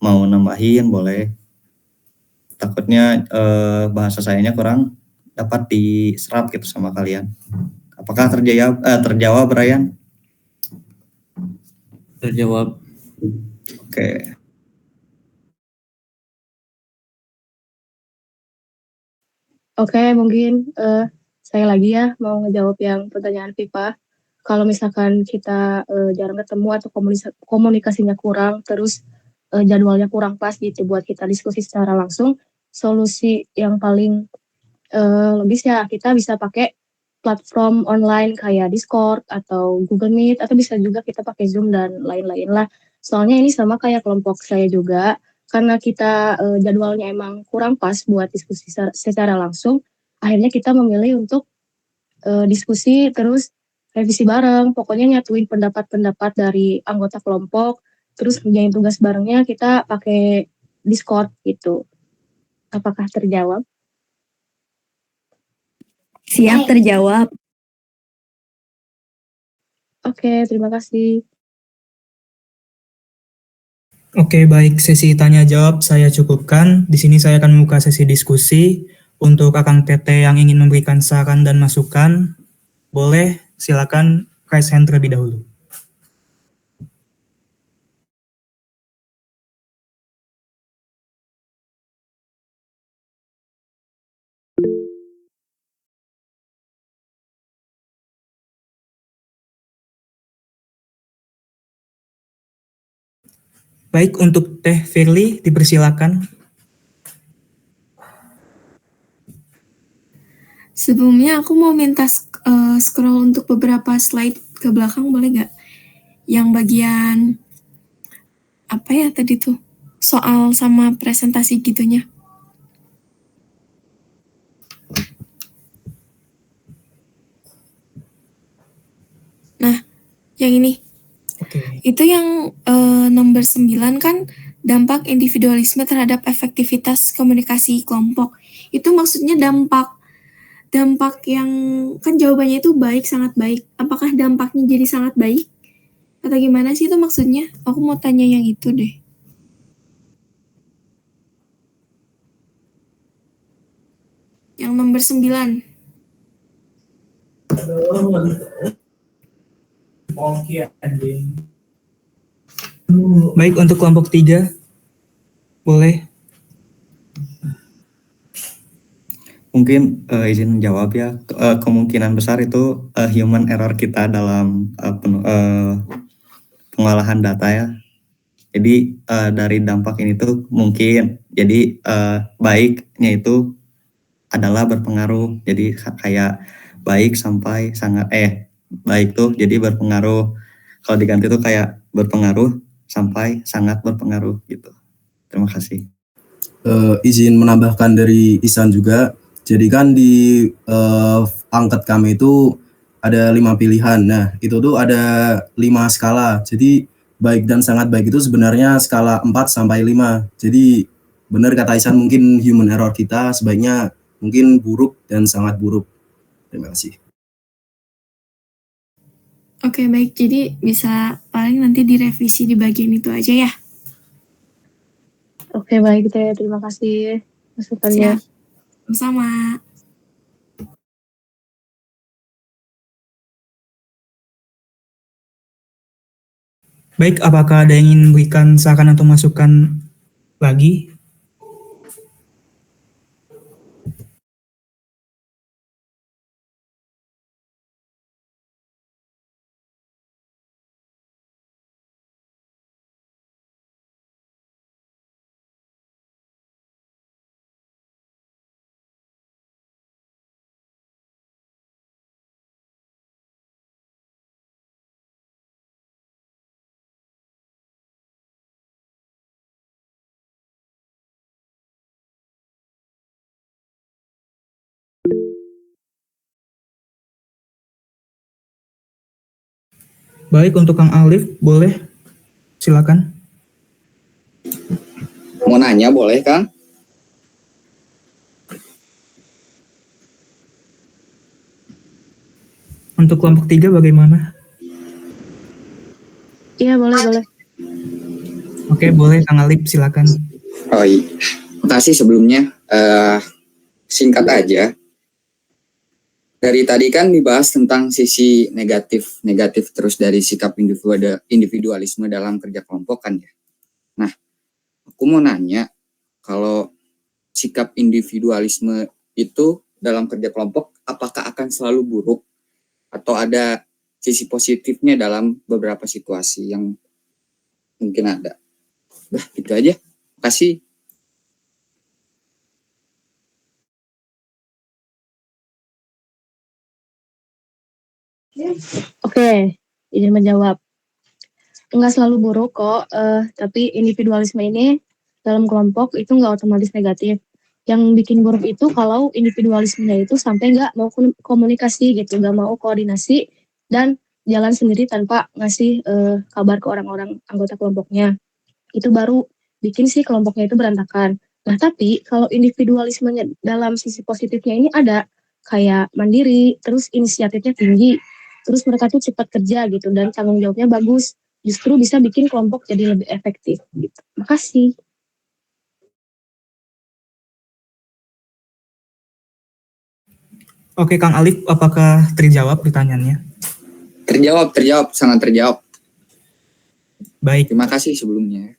mau nambahin boleh. Takutnya bahasa sayanya kurang dapat diserap gitu sama kalian. Apakah terjawab Brian? Terjawab. Oke. Oke, mungkin saya lagi ya mau ngejawab yang pertanyaan Viva. Kalau misalkan kita jarang ketemu atau komunikasinya kurang, terus jadwalnya kurang pas gitu buat kita diskusi secara langsung, solusi yang paling logis ya kita bisa pakai platform online kayak Discord atau Google Meet atau bisa juga kita pakai Zoom dan lain-lain lah. Soalnya ini sama kayak kelompok saya juga, karena kita jadwalnya emang kurang pas buat diskusi secara langsung, akhirnya kita memilih untuk diskusi terus revisi bareng, pokoknya nyatuin pendapat-pendapat dari anggota kelompok, terus ngerjain tugas barengnya kita pakai Discord gitu. Apakah terjawab? Siap, terjawab. Oke, terima kasih. Oke, baik. Sesi tanya jawab saya cukupkan. Di sini saya akan membuka sesi diskusi. Untuk Akang Tete yang ingin memberikan saran dan masukan, boleh silakan raise hand terlebih dahulu. Baik, untuk Teh Firly dipersilakan. Sebelumnya aku mau minta scroll untuk beberapa slide ke belakang boleh gak? Yang bagian apa ya tadi tuh? Soal sama presentasi gitunya. Nah, yang ini. Itu yang nomor 9 kan dampak individualisme terhadap efektivitas komunikasi kelompok. Itu maksudnya dampak yang kan jawabannya itu baik, sangat baik. Apakah dampaknya jadi sangat baik? Atau gimana sih itu maksudnya? Aku mau tanya yang itu deh. Yang nomor 9. Baik, untuk kelompok 3, boleh. Mungkin izin jawab ya, kemungkinan besar itu human error kita dalam pengolahan data ya. Jadi dari dampak ini tuh mungkin, jadi baiknya itu adalah berpengaruh. Jadi kayak baik sampai sangat baik tuh jadi berpengaruh. Kalau diganti tuh kayak berpengaruh sampai sangat berpengaruh gitu. Terima kasih. Izin menambahkan dari Isan juga. Jadi kan di angkat kami itu ada 5 pilihan. Nah, itu tuh ada 5 skala. Jadi baik dan sangat baik itu sebenarnya skala 4 sampai 5. Jadi benar kata Isan, mungkin human error kita sebaiknya mungkin buruk dan sangat buruk. Terima kasih. Oke, baik. Jadi bisa paling nanti direvisi di bagian itu aja ya. Oke, baik Teh. Terima kasih masukannya. Siap. Sama. Baik, apakah ada yang ingin memberikan saran atau masukan lagi? Baik, untuk Kang Alif, boleh? Silakan. Mau nanya boleh, Kang? Untuk kelompok 3 bagaimana? Iya, boleh. Oke, boleh Kang Alif, silakan. Oh iya. Makasih sebelumnya. Singkat aja. Dari tadi kan dibahas tentang sisi negatif terus dari sikap individualisme dalam kerja kelompok kan ya. Nah, aku mau nanya, kalau sikap individualisme itu dalam kerja kelompok apakah akan selalu buruk atau ada sisi positifnya dalam beberapa situasi yang mungkin ada. Nah, gitu aja. Makasih. Oke, izin menjawab. Enggak selalu buruk kok, tapi individualisme ini dalam kelompok itu nggak otomatis negatif. Yang bikin buruk itu kalau individualismenya itu sampai nggak mau komunikasi gitu, nggak mau koordinasi dan jalan sendiri tanpa ngasih kabar ke orang-orang anggota kelompoknya. Itu baru bikin sih kelompoknya itu berantakan. Nah, tapi kalau individualismenya dalam sisi positifnya ini ada, kayak mandiri, terus inisiatifnya tinggi, terus mereka tuh cepat kerja gitu dan tanggung jawabnya bagus, justru bisa bikin kelompok jadi lebih efektif gitu. Makasih. Oke, Kang Alif, apakah terjawab pertanyaannya? Terjawab, sangat terjawab. Baik. Terima kasih sebelumnya.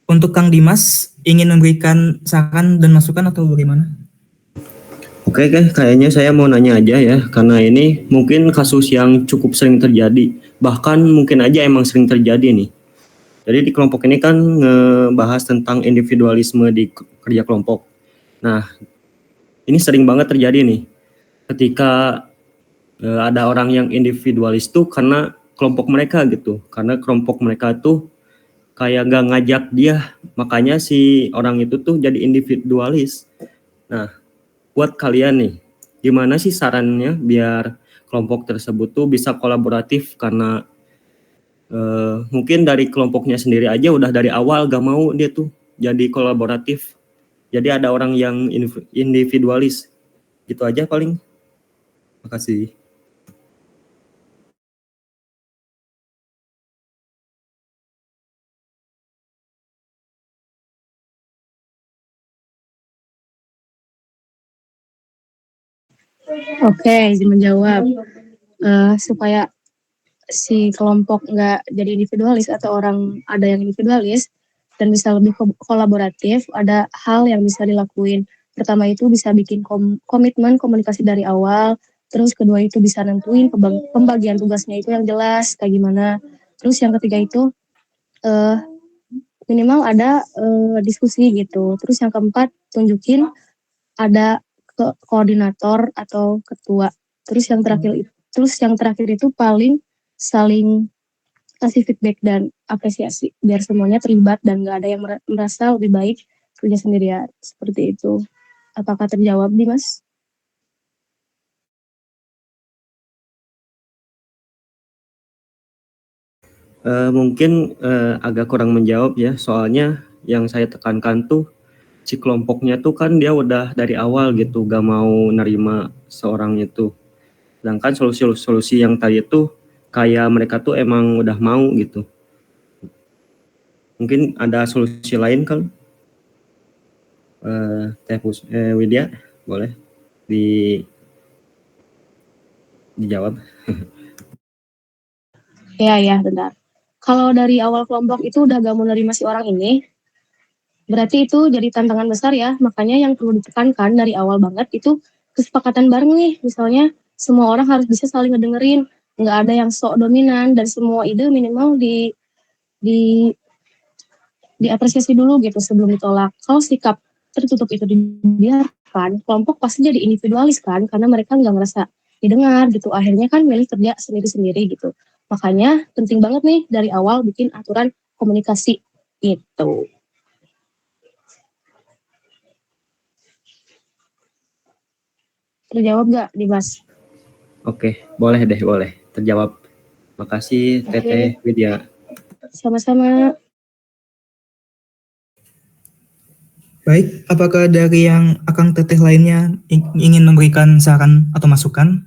Untuk Kang Dimas, ingin memberikan saran dan masukan atau bagaimana? Oke, kayaknya saya mau nanya aja ya, karena ini mungkin kasus yang cukup sering terjadi, bahkan mungkin aja emang sering terjadi nih. Jadi di kelompok ini kan ngebahas tentang individualisme di kerja kelompok. Nah, ini sering banget terjadi nih, ketika ada orang yang individualis tuh karena kelompok mereka gitu, karena kelompok mereka tuh kayak gak ngajak dia, makanya si orang itu tuh jadi individualis. Nah, buat kalian nih, gimana sih sarannya biar kelompok tersebut tuh bisa kolaboratif, karena mungkin dari kelompoknya sendiri aja udah dari awal gak mau dia tuh jadi kolaboratif, jadi ada orang yang individualis. Gitu aja paling. Makasih. Oke, izin menjawab. Supaya si kelompok nggak jadi individualis atau orang ada yang individualis dan bisa lebih kolaboratif, ada hal yang bisa dilakuin. Pertama itu bisa bikin komitmen komunikasi dari awal. Terus kedua itu bisa nentuin pembagian tugasnya itu yang jelas kayak gimana. Terus yang ketiga itu minimal ada diskusi gitu. Terus yang keempat tunjukin ada koordinator atau ketua. Terus yang terakhir itu paling saling kasih feedback dan apresiasi biar semuanya terlibat dan nggak ada yang merasa lebih baik kerja sendirian. Seperti itu. Apakah terjawab, Dimas? Mungkin agak kurang menjawab ya, soalnya yang saya tekankan tuh si kelompoknya tuh kan dia udah dari awal gitu gak mau nerima seorang itu. Sedangkan solusi yang tadi itu kayak mereka tuh emang udah mau gitu. Mungkin ada solusi lain kan? Widya, boleh dijawab. Ya, bentar. Kalau dari awal kelompok itu udah gak mau nerima si orang ini, berarti itu jadi tantangan besar ya. Makanya yang perlu ditekankan dari awal banget itu kesepakatan bareng nih. Misalnya semua orang harus bisa saling ngedengerin, nggak ada yang sok dominan dan semua ide minimal diapresiasi dulu gitu sebelum ditolak. Kalau sikap tertutup itu dibiarkan, kelompok pasti jadi individualis kan, karena mereka nggak ngerasa didengar gitu. Akhirnya kan milih kerja sendiri-sendiri gitu. Makanya penting banget nih dari awal bikin aturan komunikasi itu. Terjawab nggak, Dimas? Oke, boleh terjawab. Makasih Teteh Widya. Sama-sama. Baik, apakah dari yang Akang Teteh lainnya ingin memberikan saran atau masukan?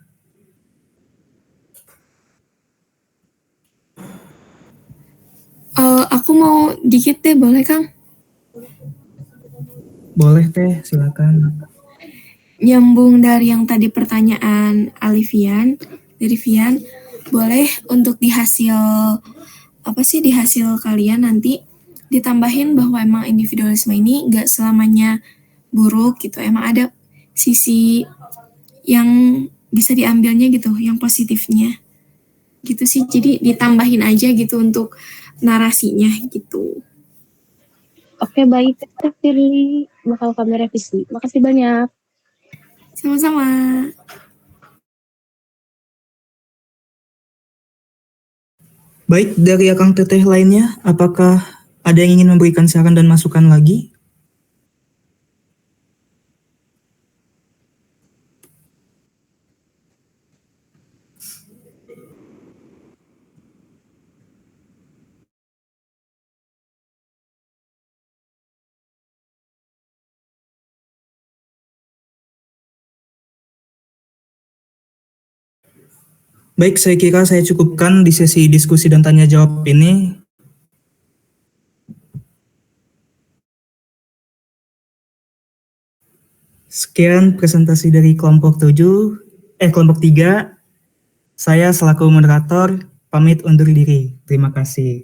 Aku mau dikit deh, boleh Kang? Boleh Teh, silakan. Nyambung dari yang tadi pertanyaan Alivian, dari Vian, boleh untuk di hasil di hasil kalian nanti ditambahin bahwa emang individualisme ini nggak selamanya buruk gitu, emang ada sisi yang bisa diambilnya gitu, yang positifnya gitu sih. Jadi ditambahin aja gitu untuk narasinya gitu. Oke, baik. Teh Firly bakal kami revisi. Makasih banyak. Sama-sama. Baik, dari Akang Teteh lainnya, apakah ada yang ingin memberikan saran dan masukan lagi? Baik, saya kira saya cukupkan di sesi diskusi dan tanya jawab ini. Sekian presentasi dari kelompok 3. Saya selaku moderator pamit undur diri. Terima kasih.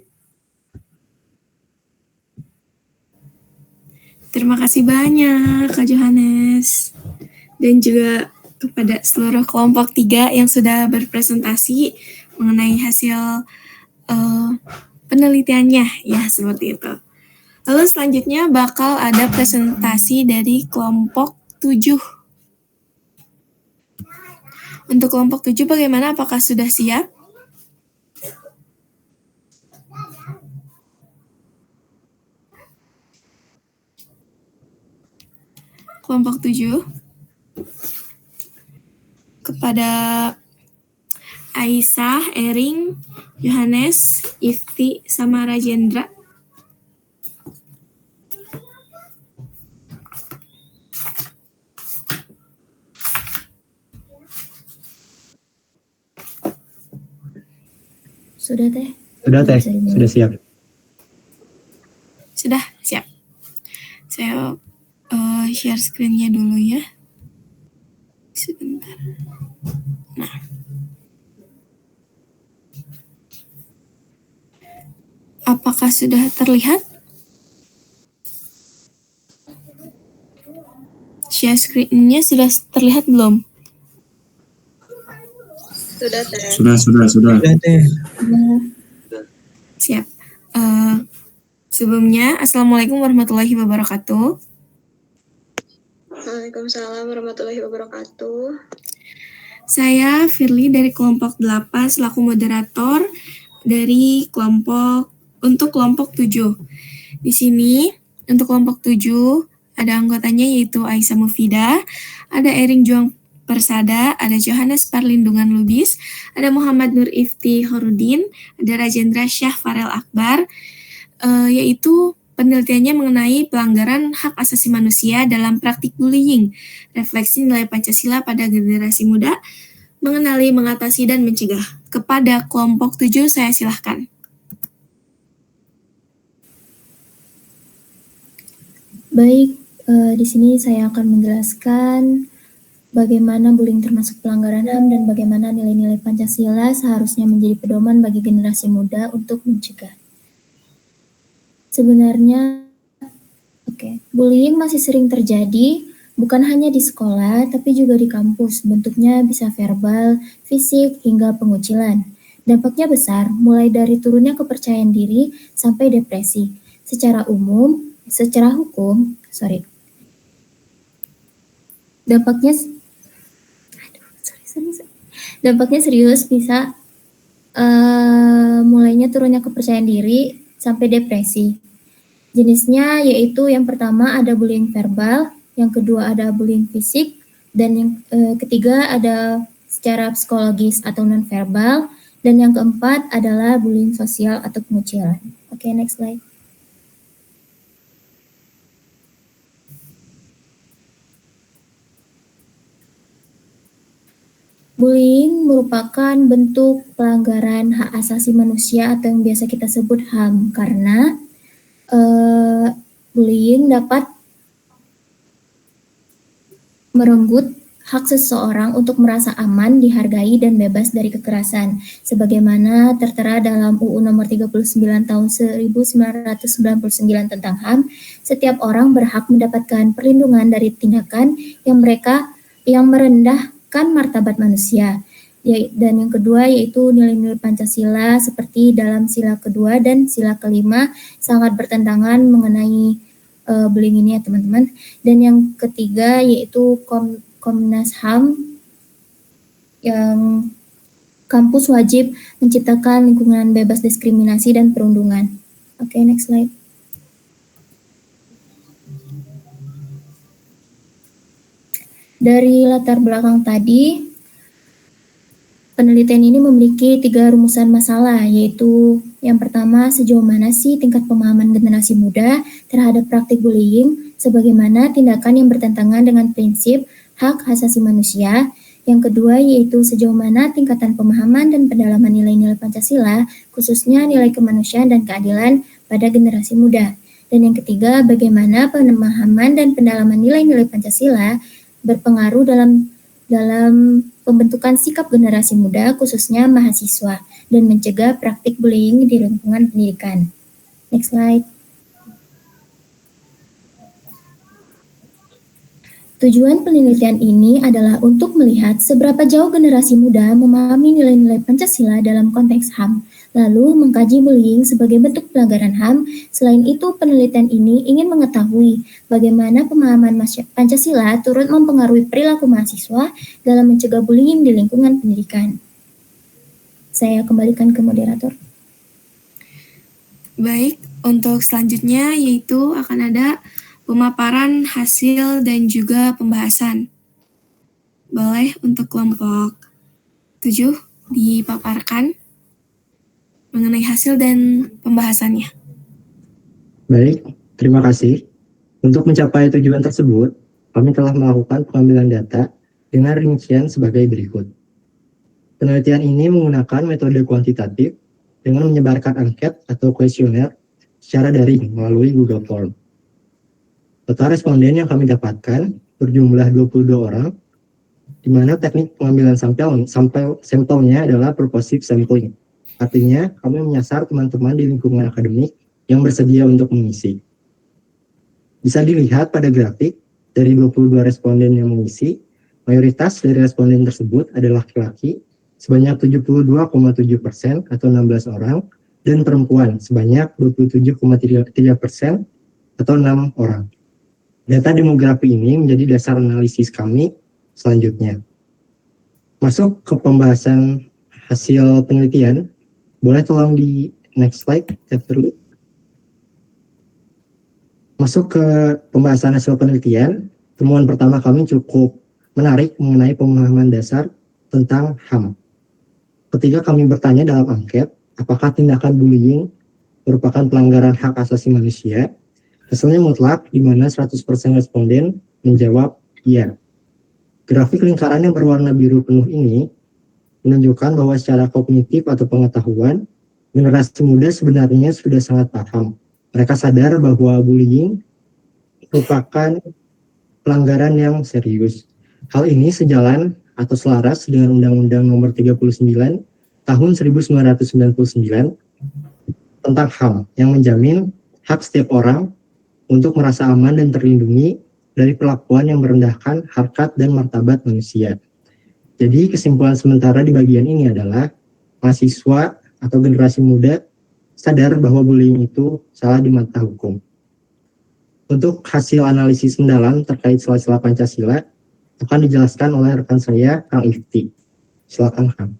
Terima kasih banyak Kak Johannes. Dan juga kepada seluruh kelompok 3 yang sudah berpresentasi mengenai hasil penelitiannya ya, seperti itu. Lalu selanjutnya bakal ada presentasi dari kelompok 7. Untuk kelompok 7 bagaimana? Apakah sudah siap? Kelompok 7 kepada Aisyah, Ering, Yohanes, Ifti, sama Rajendra. Sudah Teh? Sudah Teh, sudah siap. Sudah siap. Saya share screen-nya dulu ya. Sebentar. Nah. Apakah sudah terlihat? Share screen-nya sudah terlihat belum? Sudah Teh. Sudah. Siap. Sebelumnya, Assalamualaikum warahmatullahi wabarakatuh. Waalaikumsalam warahmatullahi wabarakatuh. Saya Firly dari kelompok 8 selaku moderator dari untuk kelompok 7. Di sini untuk kelompok 7 ada anggotanya yaitu Aisyah Mufidah, ada Ering Juang Persada, ada Johannes Perlindungan Lubis, ada Muhammad Nur Ifti Horudin, ada Rajendra Syah Farel Akbar, yaitu penelitiannya mengenai pelanggaran hak asasi manusia dalam praktik bullying, refleksi nilai Pancasila pada generasi muda, mengenali, mengatasi, dan mencegah. Kepada kelompok 7 saya silahkan. Baik, di sini saya akan menjelaskan bagaimana bullying termasuk pelanggaran HAM dan bagaimana nilai-nilai Pancasila seharusnya menjadi pedoman bagi generasi muda untuk mencegah. Sebenarnya, bullying masih sering terjadi, bukan hanya di sekolah, tapi juga di kampus. Bentuknya bisa verbal, fisik, hingga pengucilan. Dampaknya besar, mulai dari turunnya kepercayaan diri sampai depresi. Secara hukum, dampaknya serius, bisa mulainya turunnya kepercayaan diri sampai depresi. Jenisnya yaitu yang pertama ada bullying verbal, yang kedua ada bullying fisik, dan yang ketiga ada secara psikologis atau non-verbal, Dan yang keempat adalah bullying sosial atau pengucilan. Oke, next slide. Bullying merupakan bentuk pelanggaran hak asasi manusia atau yang biasa kita sebut HAM karena bullying dapat merenggut hak seseorang untuk merasa aman, dihargai, dan bebas dari kekerasan. Sebagaimana tertera dalam UU Nomor 39 Tahun 1999 tentang HAM, setiap orang berhak mendapatkan perlindungan dari tindakan yang merendahkan martabat manusia. Dan yang kedua yaitu nilai-nilai Pancasila seperti dalam sila kedua dan sila kelima sangat bertentangan mengenai bullying ini ya teman-teman. Dan yang ketiga yaitu Komnas HAM yang kampus wajib menciptakan lingkungan bebas diskriminasi dan perundungan. Oke, next slide. Dari latar belakang tadi, penelitian ini memiliki 3 rumusan masalah, yaitu yang pertama, sejauh mana sih tingkat pemahaman generasi muda terhadap praktik bullying, sebagaimana tindakan yang bertentangan dengan prinsip hak asasi manusia. Yang kedua, yaitu sejauh mana tingkatan pemahaman dan pendalaman nilai-nilai Pancasila, khususnya nilai kemanusiaan dan keadilan pada generasi muda. Dan yang ketiga, bagaimana pemahaman dan pendalaman nilai-nilai Pancasila berpengaruh dalam pembentukan sikap generasi muda, khususnya mahasiswa, dan mencegah praktik bullying di lingkungan pendidikan. Next slide. Tujuan penelitian ini adalah untuk melihat seberapa jauh generasi muda memahami nilai-nilai Pancasila dalam konteks HAM, lalu mengkaji bullying sebagai bentuk pelanggaran HAM. Selain itu, penelitian ini ingin mengetahui bagaimana pemahaman Pancasila turut mempengaruhi perilaku mahasiswa dalam mencegah bullying di lingkungan pendidikan. Saya kembalikan ke moderator. Baik, untuk selanjutnya yaitu akan ada pemaparan hasil dan juga pembahasan. Boleh untuk kelompok 7 dipaparkan mengenai hasil dan pembahasannya. Baik, terima kasih. Untuk mencapai tujuan tersebut, kami telah melakukan pengambilan data dengan rincian sebagai berikut. Penelitian ini menggunakan metode kuantitatif dengan menyebarkan angket atau kuesioner secara daring melalui Google Form. Total responden yang kami dapatkan berjumlah 22 orang, di mana teknik pengambilan sampelnya adalah purposive sampling. Artinya, kami menyasar teman-teman di lingkungan akademik yang bersedia untuk mengisi. Bisa dilihat pada grafik, dari 22 responden yang mengisi, mayoritas dari responden tersebut adalah laki-laki, sebanyak 72,7% atau 16 orang, dan perempuan sebanyak 27,3% atau 6 orang. Data demografi ini menjadi dasar analisis kami selanjutnya. Masuk ke pembahasan hasil penelitian, boleh tolong di next slide, Dr. Masuk ke pembahasan hasil penelitian, temuan pertama kami cukup menarik mengenai pemahaman dasar tentang HAM. Ketika kami bertanya dalam angket, apakah tindakan bullying merupakan pelanggaran hak asasi manusia, hasilnya mutlak, di mana 100% responden menjawab iya. Grafik lingkaran yang berwarna biru penuh ini menunjukkan bahwa secara kognitif atau pengetahuan, generasi muda sebenarnya sudah sangat paham. Mereka sadar bahwa bullying merupakan pelanggaran yang serius. Hal ini sejalan atau selaras dengan Undang-Undang Nomor 39 Tahun 1999 tentang HAM yang menjamin hak setiap orang untuk merasa aman dan terlindungi dari perlakuan yang merendahkan harkat dan martabat manusia. Jadi kesimpulan sementara di bagian ini adalah mahasiswa atau generasi muda sadar bahwa bullying itu salah di mata hukum. Untuk hasil analisis mendalam terkait sela-sela Pancasila akan dijelaskan oleh rekan saya, Kang Ifti. Silakan, Kang.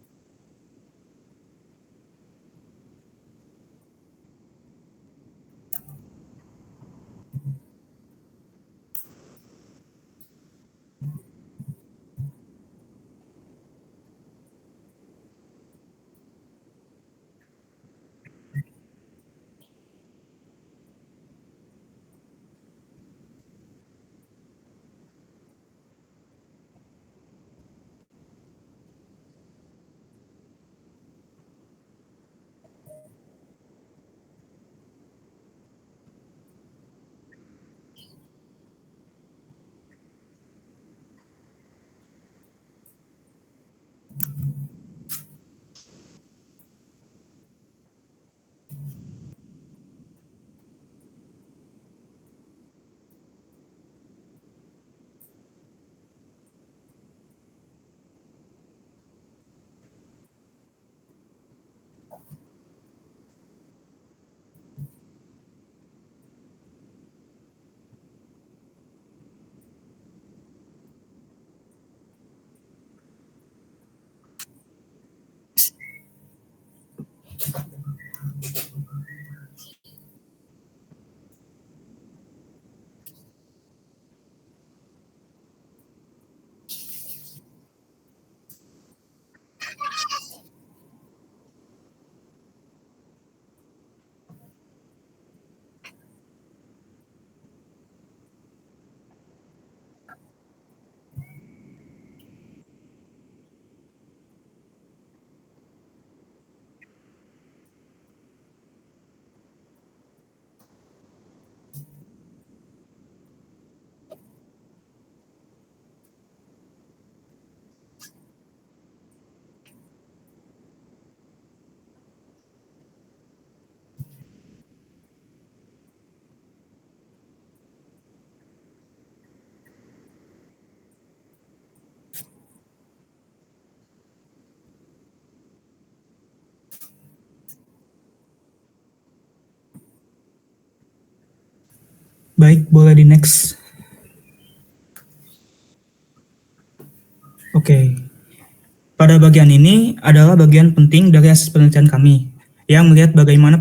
Baik, boleh di next. Oke. Pada bagian ini adalah bagian penting dari hasil penelitian kami, yang melihat bagaimana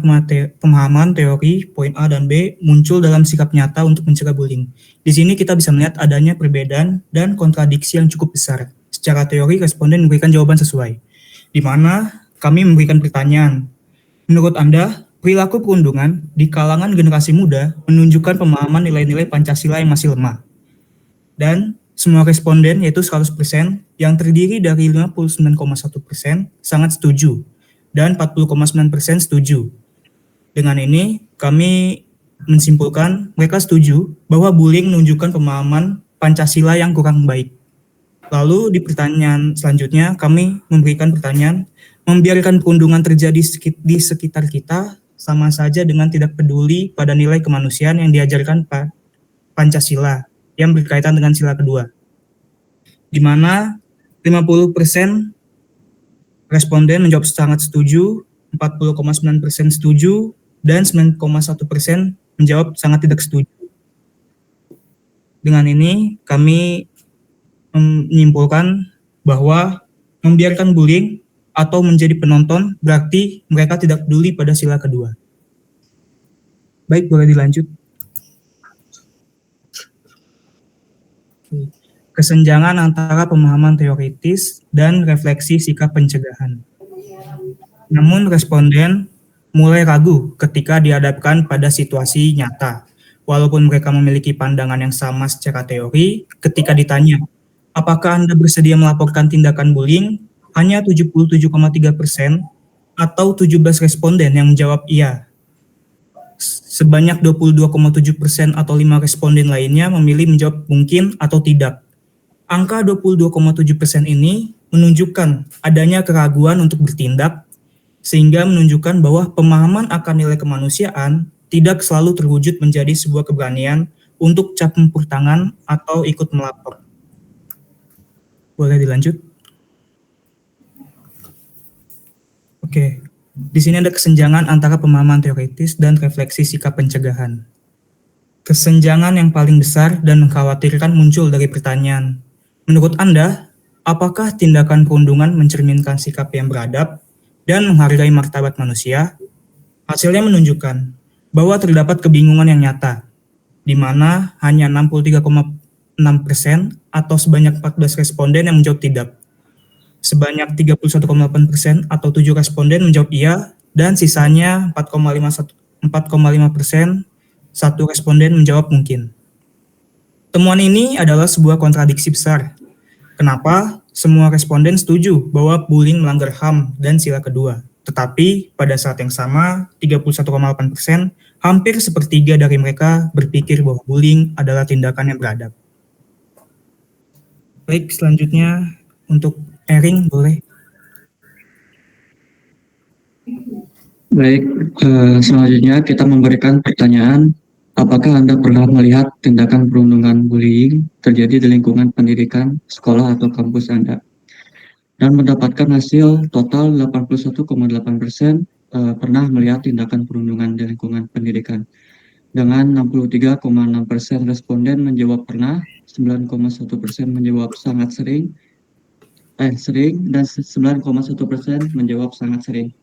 pemahaman teori poin A dan B muncul dalam sikap nyata untuk mencegah bullying. Di sini kita bisa melihat adanya perbedaan dan kontradiksi yang cukup besar. Secara teori, responden memberikan jawaban sesuai, di mana kami memberikan pertanyaan. Menurut Anda, perilaku perundungan di kalangan generasi muda menunjukkan pemahaman nilai-nilai Pancasila yang masih lemah. Dan semua responden, yaitu 100%, yang terdiri dari 59,1% sangat setuju dan 40,9% setuju. Dengan ini, kami menyimpulkan mereka setuju bahwa bullying menunjukkan pemahaman Pancasila yang kurang baik. Lalu di pertanyaan selanjutnya, kami memberikan pertanyaan, membiarkan perundungan terjadi di sekitar kita sama saja dengan tidak peduli pada nilai kemanusiaan yang diajarkan Pancasila yang berkaitan dengan sila kedua, di mana 50% responden menjawab sangat setuju, 40,9% setuju, dan 9,1% menjawab sangat tidak setuju. Dengan ini, kami menyimpulkan bahwa membiarkan bullying atau menjadi penonton berarti mereka tidak peduli pada sila kedua. Baik, boleh dilanjut. Kesenjangan antara pemahaman teoritis dan refleksi sikap pencegahan. Namun responden mulai ragu ketika dihadapkan pada situasi nyata. Walaupun mereka memiliki pandangan yang sama secara teori, ketika ditanya, apakah Anda bersedia melaporkan tindakan bullying? Hanya 77,3% atau 17 responden yang menjawab iya. Sebanyak 22,7% atau 5 responden lainnya memilih menjawab mungkin atau tidak. Angka 22,7% ini menunjukkan adanya keraguan untuk bertindak, sehingga menunjukkan bahwa pemahaman akan nilai kemanusiaan tidak selalu terwujud menjadi sebuah keberanian untuk campur tangan atau ikut melapor. Boleh dilanjut? Oke, di sini ada kesenjangan antara pemahaman teoritis dan refleksi sikap pencegahan. Kesenjangan yang paling besar dan mengkhawatirkan muncul dari pertanyaan, menurut Anda, apakah tindakan perundungan mencerminkan sikap yang beradab dan menghargai martabat manusia? Hasilnya menunjukkan bahwa terdapat kebingungan yang nyata, di mana hanya 63,6% atau sebanyak 14 responden yang menjawab tidak. Sebanyak 31,8% atau 7 responden menjawab iya, dan sisanya 4,5% 1 responden menjawab mungkin. Temuan ini adalah sebuah kontradiksi besar. Kenapa semua responden setuju bahwa bullying melanggar HAM dan sila kedua, tetapi pada saat yang sama 31,8%, hampir sepertiga dari mereka berpikir bahwa bullying adalah tindakan yang beradab. Baik, selanjutnya untuk Ering, boleh. Baik, selanjutnya kita memberikan pertanyaan, apakah Anda pernah melihat tindakan perundungan bullying terjadi di lingkungan pendidikan, sekolah, atau kampus Anda? Dan mendapatkan hasil total 81,8% pernah melihat tindakan perundungan di lingkungan pendidikan. Dengan 63,6% responden menjawab pernah, 9,1% menjawab sangat sering, dan 9,1% menjawab sangat sering.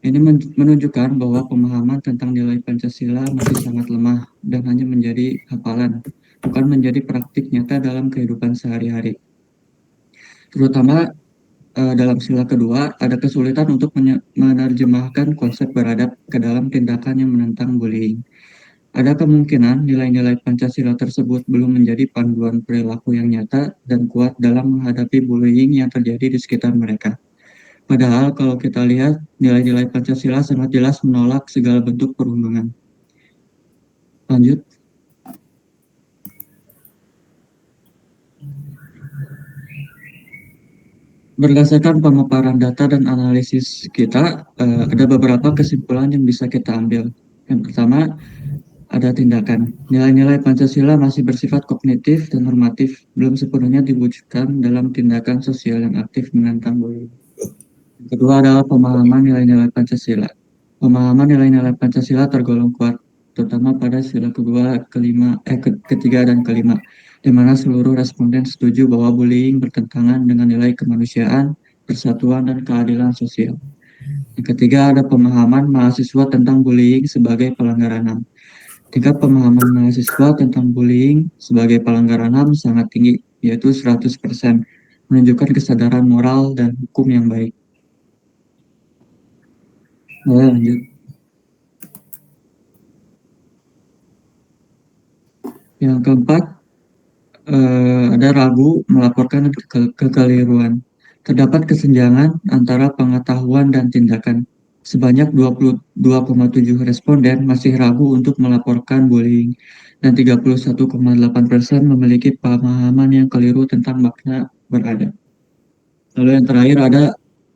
Ini menunjukkan bahwa pemahaman tentang nilai Pancasila masih sangat lemah dan hanya menjadi hafalan, bukan menjadi praktik nyata dalam kehidupan sehari-hari. Terutama dalam sila kedua, ada kesulitan untuk menerjemahkan konsep beradab ke dalam tindakan yang menentang bullying. Ada kemungkinan nilai-nilai Pancasila tersebut belum menjadi panduan perilaku yang nyata dan kuat dalam menghadapi bullying yang terjadi di sekitar mereka. Padahal kalau kita lihat, nilai-nilai Pancasila sangat jelas menolak segala bentuk perundungan. Lanjut. Berdasarkan pemaparan data dan analisis kita, ada beberapa kesimpulan yang bisa kita ambil. Yang pertama, ada tindakan. Nilai-nilai Pancasila masih bersifat kognitif dan normatif, belum sepenuhnya diwujudkan dalam tindakan sosial yang aktif menentang bullying. Yang kedua adalah pemahaman nilai-nilai Pancasila. Pemahaman nilai-nilai Pancasila tergolong kuat, terutama pada sila kedua, ketiga, dan kelima, di mana seluruh responden setuju bahwa bullying bertentangan dengan nilai kemanusiaan, persatuan, dan keadilan sosial. Yang ketiga, ada pemahaman mahasiswa tentang bullying sebagai pelanggaran HAM. Tingkat pemahaman mahasiswa tentang bullying sebagai pelanggaran HAM sangat tinggi, yaitu 100%, menunjukkan kesadaran moral dan hukum yang baik. Boleh lanjut. Yang keempat, ada ragu melaporkan kekeliruan. Terdapat kesenjangan antara pengetahuan dan tindakan. Sebanyak 22,7 responden masih ragu untuk melaporkan bullying, dan 31,8% memiliki pemahaman yang keliru tentang makna beradab. Lalu yang terakhir ada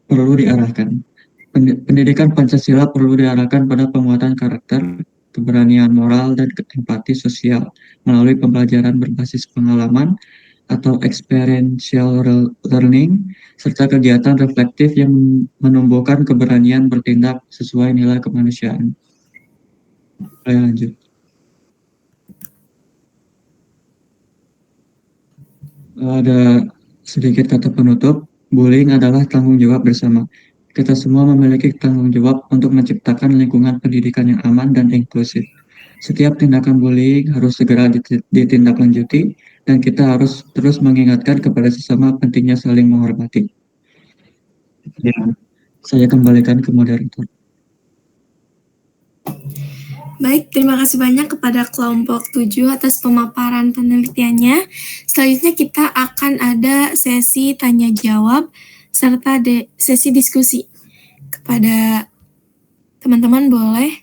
perlu diarahkan. Pendidikan Pancasila perlu diarahkan pada penguatan karakter, keberanian moral, dan empati sosial melalui pembelajaran berbasis pengalaman atau experiential learning, serta kegiatan reflektif yang menumbuhkan keberanian bertindak sesuai nilai kemanusiaan. Saya lanjut. Ada sedikit kata penutup. Bullying adalah tanggung jawab bersama. Kita semua memiliki tanggung jawab untuk menciptakan lingkungan pendidikan yang aman dan inklusif. Setiap tindakan bullying harus segera ditindaklanjuti, dan kita harus terus mengingatkan kepada sesama pentingnya saling menghormati. Ya, saya kembalikan ke moderator. Baik, terima kasih banyak kepada kelompok 7 atas pemaparan penelitiannya. Selanjutnya kita akan ada sesi tanya jawab serta sesi diskusi. Kepada teman-teman boleh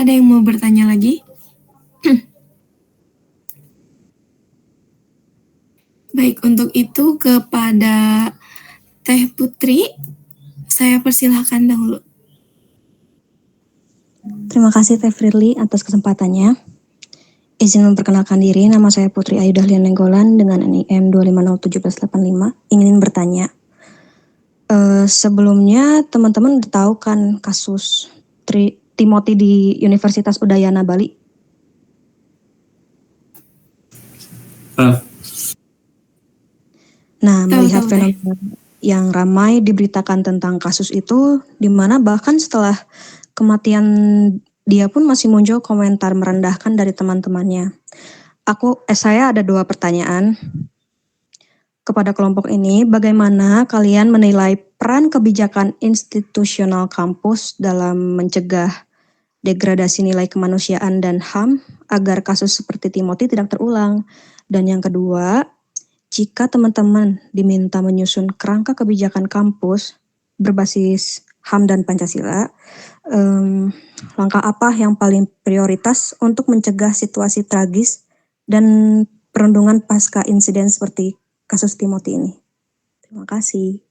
ada yang mau bertanya lagi? Baik, untuk itu kepada Teh Putri, saya persilahkan dahulu. Terima kasih Teh Firly atas kesempatannya. Izin memperkenalkan diri, nama saya Putri Ayu Dahlian Nenggolan dengan NIM 2501785. Ingin bertanya, sebelumnya teman-teman udah tahu kan kasus Timothy di Universitas Udayana Bali? Nah, melihat fenomena yang ramai diberitakan tentang kasus itu, di mana bahkan setelah kematian dia pun masih muncul komentar merendahkan dari teman-temannya. Saya ada 2 pertanyaan kepada kelompok ini. Bagaimana kalian menilai peran kebijakan institusional kampus dalam mencegah degradasi nilai kemanusiaan dan HAM agar kasus seperti Timothy tidak terulang? Dan yang kedua, jika teman-teman diminta menyusun kerangka kebijakan kampus berbasis HAM dan Pancasila, langkah apa yang paling prioritas untuk mencegah situasi tragis dan perundungan pasca insiden seperti kasus Timothy ini? Terima kasih.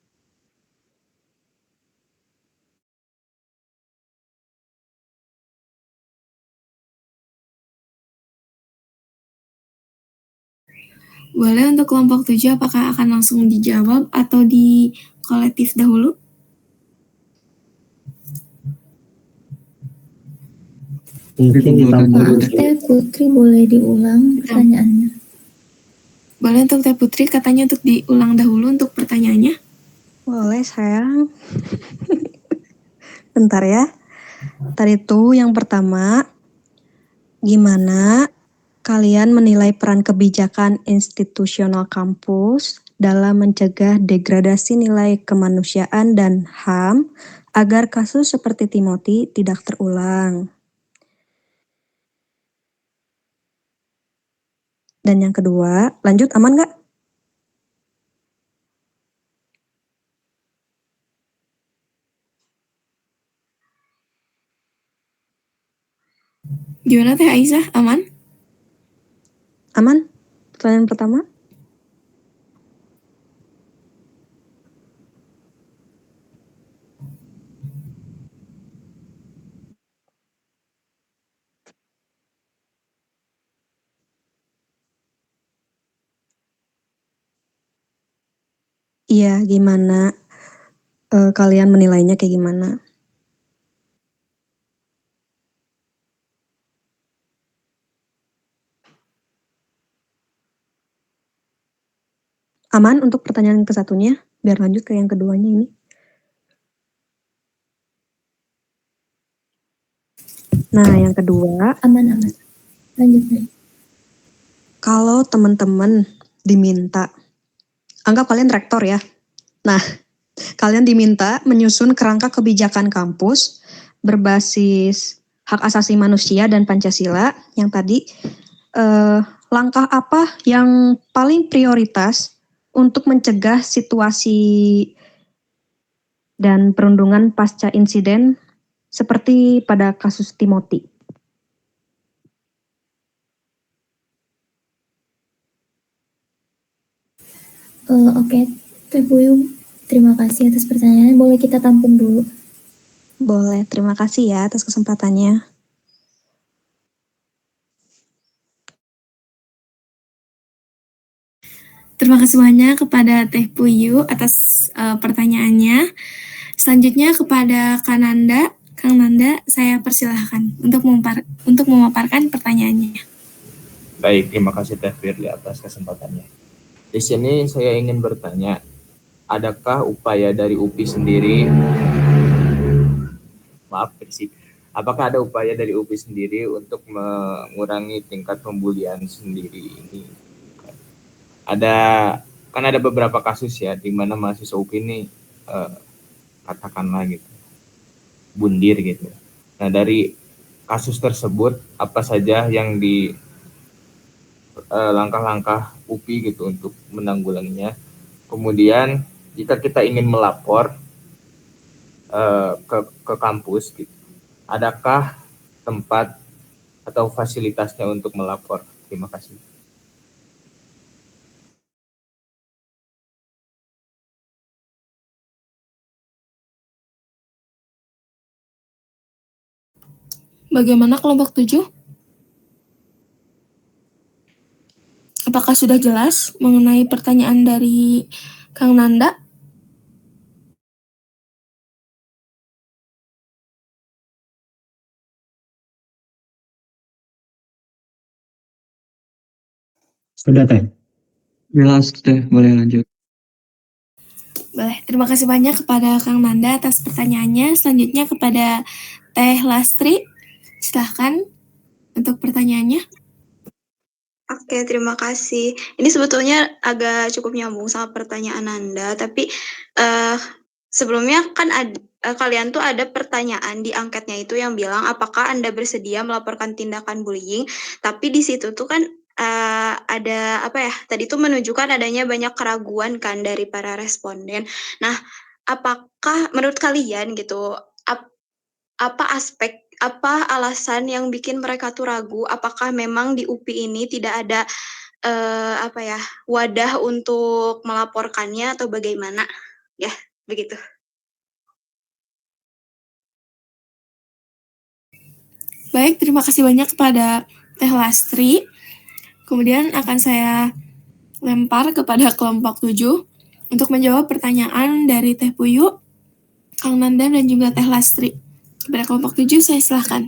Boleh untuk kelompok 7 apakah akan langsung dijawab atau di kolektif dahulu? Maaf Teh Putri, boleh diulang pertanyaannya? Boleh untuk Teh Putri, katanya untuk diulang dahulu untuk pertanyaannya. Boleh sayang. Bentar ya. Tadi itu yang pertama, gimana kalian menilai peran kebijakan institusional kampus dalam mencegah degradasi nilai kemanusiaan dan HAM agar kasus seperti Timothy tidak terulang? Dan yang kedua, lanjut aman nggak? Gimana Teh Aisyah, aman? Aman? Pertanyaan pertama? Iya, gimana kalian menilainya kayak gimana? Aman untuk pertanyaan ke satunya? Biar lanjut ke yang keduanya ini. Nah, yang kedua. Aman. Lanjut. Kalau teman-teman diminta, anggap kalian rektor ya. Nah, kalian diminta menyusun kerangka kebijakan kampus berbasis hak asasi manusia dan Pancasila yang tadi, langkah apa yang paling prioritas untuk mencegah situasi dan perundungan pasca insiden seperti pada kasus Timothy? Oke, Teh Puyu, terima kasih atas pertanyaan. Boleh kita tampung dulu? Boleh, terima kasih ya atas kesempatannya. Terima kasih banyak kepada Teh Puyu atas pertanyaannya. Selanjutnya kepada Kang Nanda. Kang Nanda, saya persilahkan untuk memaparkan pertanyaannya. Baik, terima kasih Teh Firly atas kesempatannya. Di sini saya ingin bertanya, adakah upaya dari UPI sendiri, apakah ada upaya dari UPI sendiri untuk mengurangi tingkat pembulian sendiri ini? Kan ada beberapa kasus ya di mana mahasiswa UPI ini katakanlah gitu bundir gitu. Nah, dari kasus tersebut apa saja yang di langkah-langkah UPI gitu untuk menanggulanginya. Kemudian jika kita ingin melapor ke kampus gitu, adakah tempat atau fasilitasnya untuk melapor? Terima kasih. Bagaimana kelompok 7? Apakah sudah jelas mengenai pertanyaan dari Kang Nanda? Sudah, Teh. Jelas, Teh. Boleh lanjut. Boleh, terima kasih banyak kepada Kang Nanda atas pertanyaannya. Selanjutnya kepada Teh Lastri. Silahkan untuk pertanyaannya. Oke, terima kasih. Ini sebetulnya agak cukup nyambung sama pertanyaan Anda, tapi sebelumnya kan kalian tuh ada pertanyaan di angketnya itu yang bilang apakah Anda bersedia melaporkan tindakan bullying, tapi di situ tuh kan ada apa ya, tadi tuh menunjukkan adanya banyak keraguan kan dari para responden. Nah, apakah menurut kalian gitu, apa alasan yang bikin mereka tuh ragu? Apakah memang di UPI ini tidak ada wadah untuk melaporkannya atau bagaimana? Ya, begitu. Baik, terima kasih banyak kepada Teh Lastri. Kemudian akan saya lempar kepada kelompok 7 untuk menjawab pertanyaan dari Teh Puyu, Kang Nanda, dan juga Teh Lastri. Kepada kelompok 7, saya silahkan.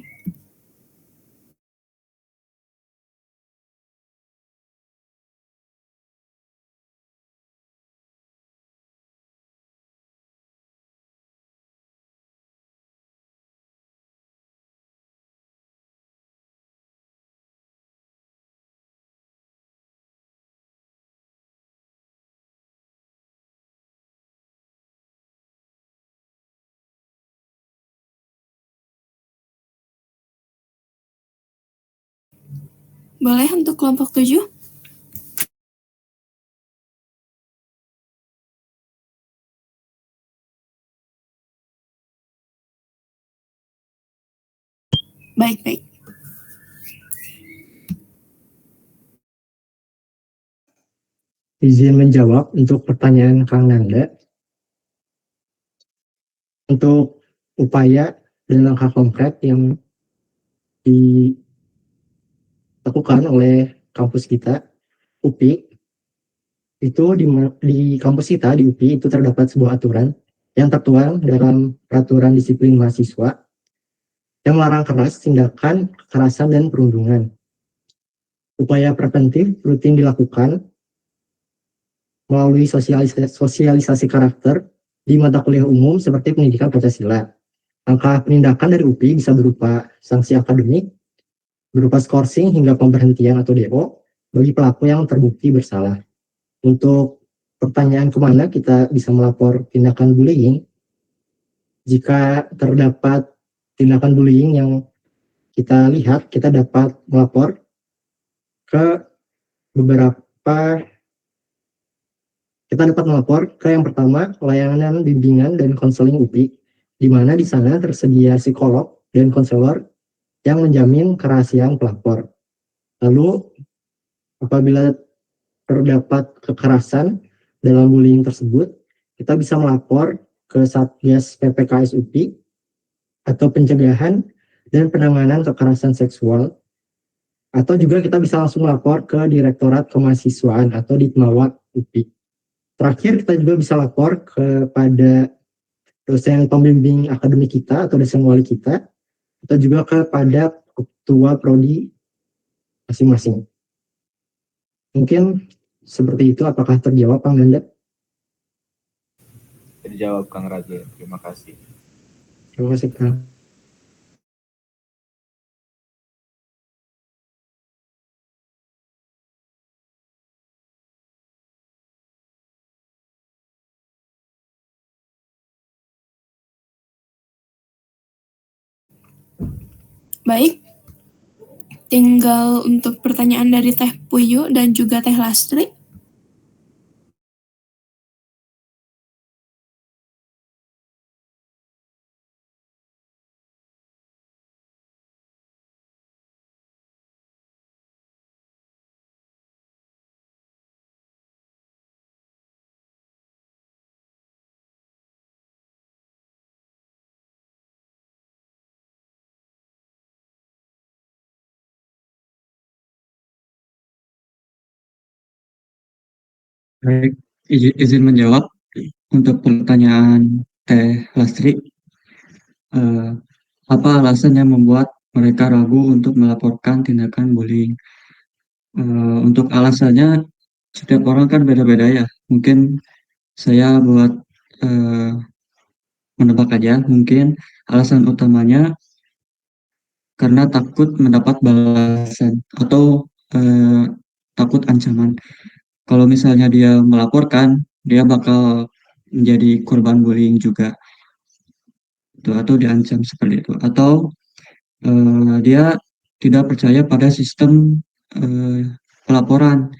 Boleh untuk kelompok 7? Baik. Izin menjawab untuk pertanyaan Kang Nanda. Untuk upaya dan langkah konkret yang dilakukan oleh kampus kita, UPI, itu di kampus kita, di UPI, itu terdapat sebuah aturan yang tertuang dalam peraturan disiplin mahasiswa yang melarang keras tindakan kekerasan dan perundungan. Upaya preventif rutin dilakukan melalui sosialisasi karakter di mata kuliah umum seperti pendidikan Pancasila. Langkah penindakan dari UPI bisa berupa sanksi akademik, berupa skorsing hingga pemberhentian atau DO bagi pelaku yang terbukti bersalah. Untuk pertanyaan kemana kita bisa melapor tindakan bullying, jika terdapat tindakan bullying yang kita lihat, kita dapat melapor ke yang pertama layanan bimbingan dan konseling UPI, di mana di sana tersedia psikolog dan konselor yang menjamin kerahasiaan pelapor. Lalu apabila terdapat kekerasan dalam bullying tersebut, kita bisa melapor ke Satgas PPKS UPI atau pencegahan dan penanganan kekerasan seksual, atau juga kita bisa langsung lapor ke Direktorat Kemahasiswaan atau Ditmawa UPI. Terakhir, kita juga bisa lapor kepada dosen pembimbing akademik kita atau dosen wali kita, atau juga kepada ketua prodi masing-masing. Mungkin seperti itu. Apakah terjawab, Kang Ganda? Terjawab, Kang Raja. Terima kasih. Terima kasih, Kang. Baik, tinggal untuk pertanyaan dari Teh Puyu dan juga Teh Lastri. Baik, izin menjawab untuk pertanyaan Teh Lastri. Apa alasan yang membuat mereka ragu untuk melaporkan tindakan bullying? Untuk alasannya, setiap orang kan beda-beda ya. Mungkin saya buat menebak aja, mungkin alasan utamanya karena takut mendapat balasan atau takut ancaman. Kalau misalnya dia melaporkan, dia bakal menjadi korban bullying juga, atau diancam seperti itu, atau dia tidak percaya pada sistem pelaporan.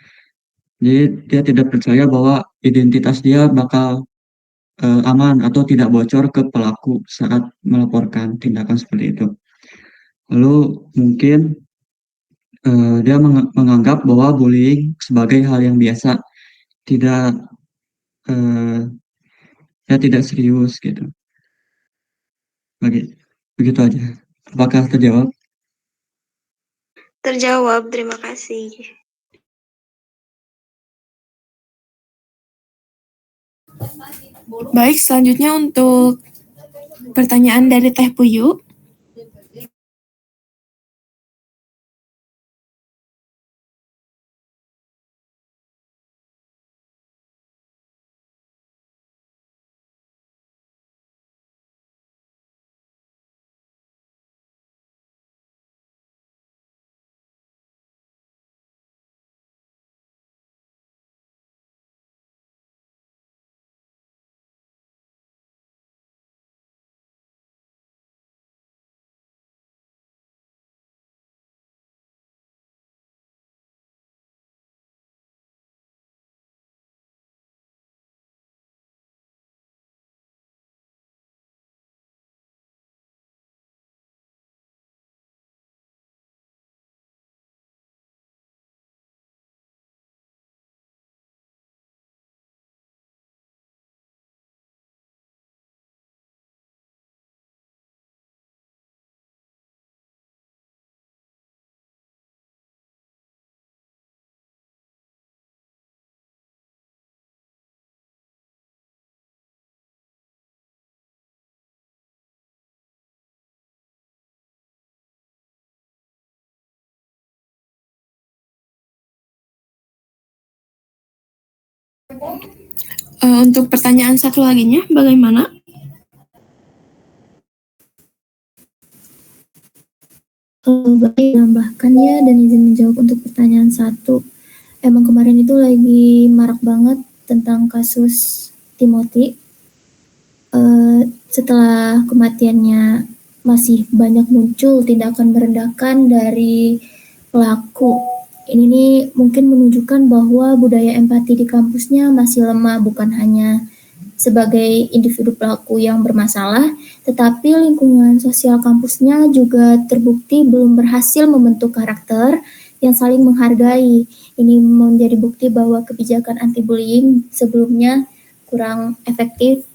Jadi dia tidak percaya bahwa identitas dia bakal aman atau tidak bocor ke pelaku saat melaporkan tindakan seperti itu. Lalu mungkin dia menganggap bahwa bullying sebagai hal yang biasa, tidak ya tidak serius gitu. Begitu aja. Apakah terjawab? Terjawab, terima kasih. Baik, selanjutnya untuk pertanyaan dari Teh Puyu. Untuk pertanyaan satu laginya, bagaimana? Baik, tambahkan ya dan izin menjawab untuk pertanyaan satu. Emang kemarin itu lagi marak banget tentang kasus Timothy. Setelah kematiannya masih banyak muncul tindakan merendahkan dari pelaku. Ini nih mungkin menunjukkan bahwa budaya empati di kampusnya masih lemah, bukan hanya sebagai individu pelaku yang bermasalah, tetapi lingkungan sosial kampusnya juga terbukti belum berhasil membentuk karakter yang saling menghargai. Ini menjadi bukti bahwa kebijakan anti-bullying sebelumnya kurang efektif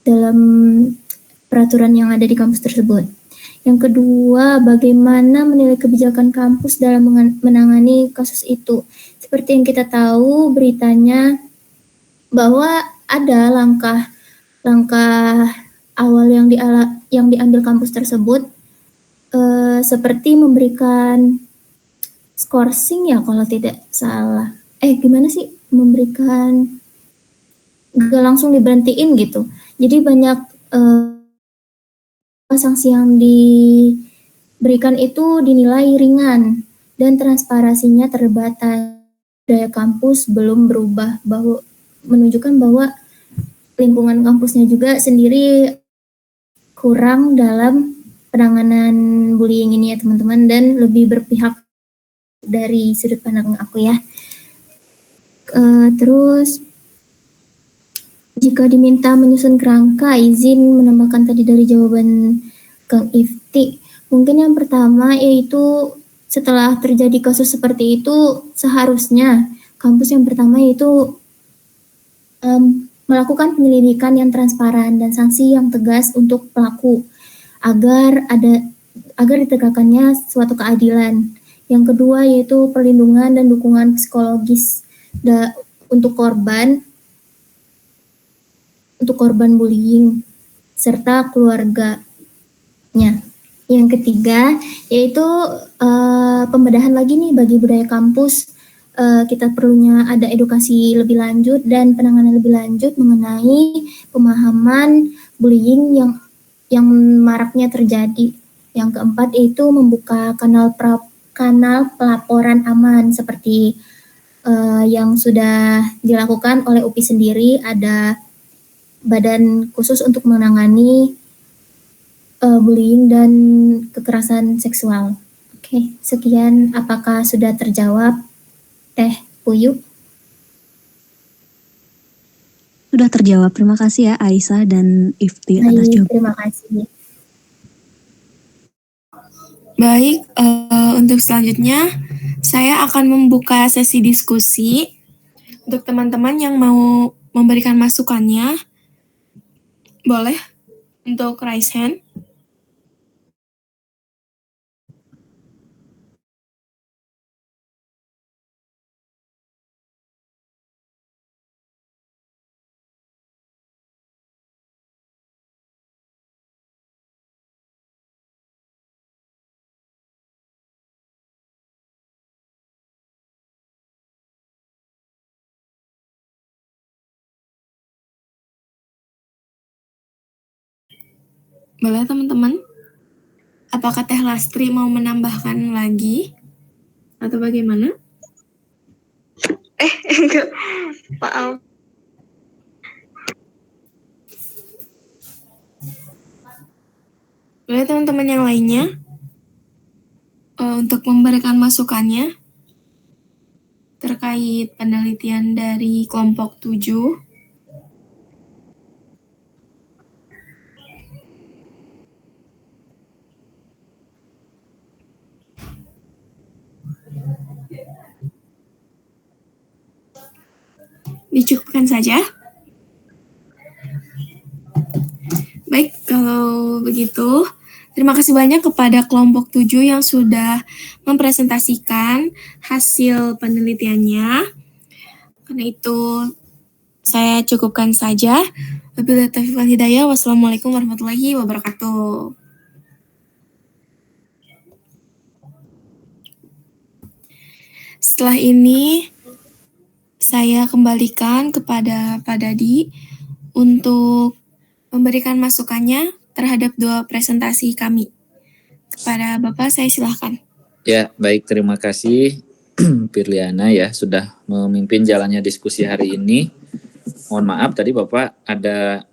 dalam peraturan yang ada di kampus tersebut. Yang kedua, bagaimana menilai kebijakan kampus dalam menangani kasus itu. Seperti yang kita tahu beritanya bahwa ada langkah awal yang diambil kampus tersebut, seperti memberikan skorsing ya kalau tidak salah. Gimana sih memberikan, gak langsung diberhentiin gitu. Jadi banyak sanksi yang diberikan itu dinilai ringan dan transparansinya terbatas. Budaya kampus belum berubah, bahwa menunjukkan bahwa lingkungan kampusnya juga sendiri kurang dalam penanganan bullying ini ya teman-teman, dan lebih berpihak dari sudut pandang aku ya. Terus jika diminta menyusun kerangka, izin menambahkan tadi dari jawaban Kang Ifti. Mungkin yang pertama yaitu setelah terjadi kasus seperti itu, seharusnya kampus yang pertama yaitu melakukan penyelidikan yang transparan dan sanksi yang tegas untuk pelaku agar ditegakkannya suatu keadilan. Yang kedua yaitu perlindungan dan dukungan psikologis untuk korban bullying serta keluarganya. Yang ketiga yaitu pembedahan lagi nih bagi budaya kampus. Kita perlunya ada edukasi lebih lanjut dan penanganan lebih lanjut mengenai pemahaman bullying yang maraknya terjadi. Yang keempat yaitu membuka kanal pelaporan aman seperti yang sudah dilakukan oleh UPI sendiri. Ada badan khusus untuk menangani bullying dan kekerasan seksual. Oke, sekian. Apakah sudah terjawab, Teh Puyu? Sudah terjawab. Terima kasih ya Aisyah dan Ifti atas jawaban. Terima kasih. Baik, untuk selanjutnya saya akan membuka sesi diskusi untuk teman-teman yang mau memberikan masukannya. Boleh untuk raise hand. Boleh teman-teman? Apakah Teh Lastri mau menambahkan lagi? Atau bagaimana? Enggak. Maaf. Boleh teman-teman yang lainnya? Untuk memberikan masukannya terkait penelitian dari kelompok 7. Dicukupkan saja. Baik, kalau begitu, terima kasih banyak kepada kelompok 7 yang sudah mempresentasikan hasil penelitiannya. Karena itu, saya cukupkan saja. Wabillahi taufiq wal hidayah. Wassalamualaikum warahmatullahi wabarakatuh. Setelah ini, saya kembalikan kepada Pak Dadi untuk memberikan masukannya terhadap 2 presentasi kami. Kepada Bapak saya silahkan. Ya, baik, terima kasih Firliana ya sudah memimpin jalannya diskusi hari ini. Mohon maaf tadi Bapak ada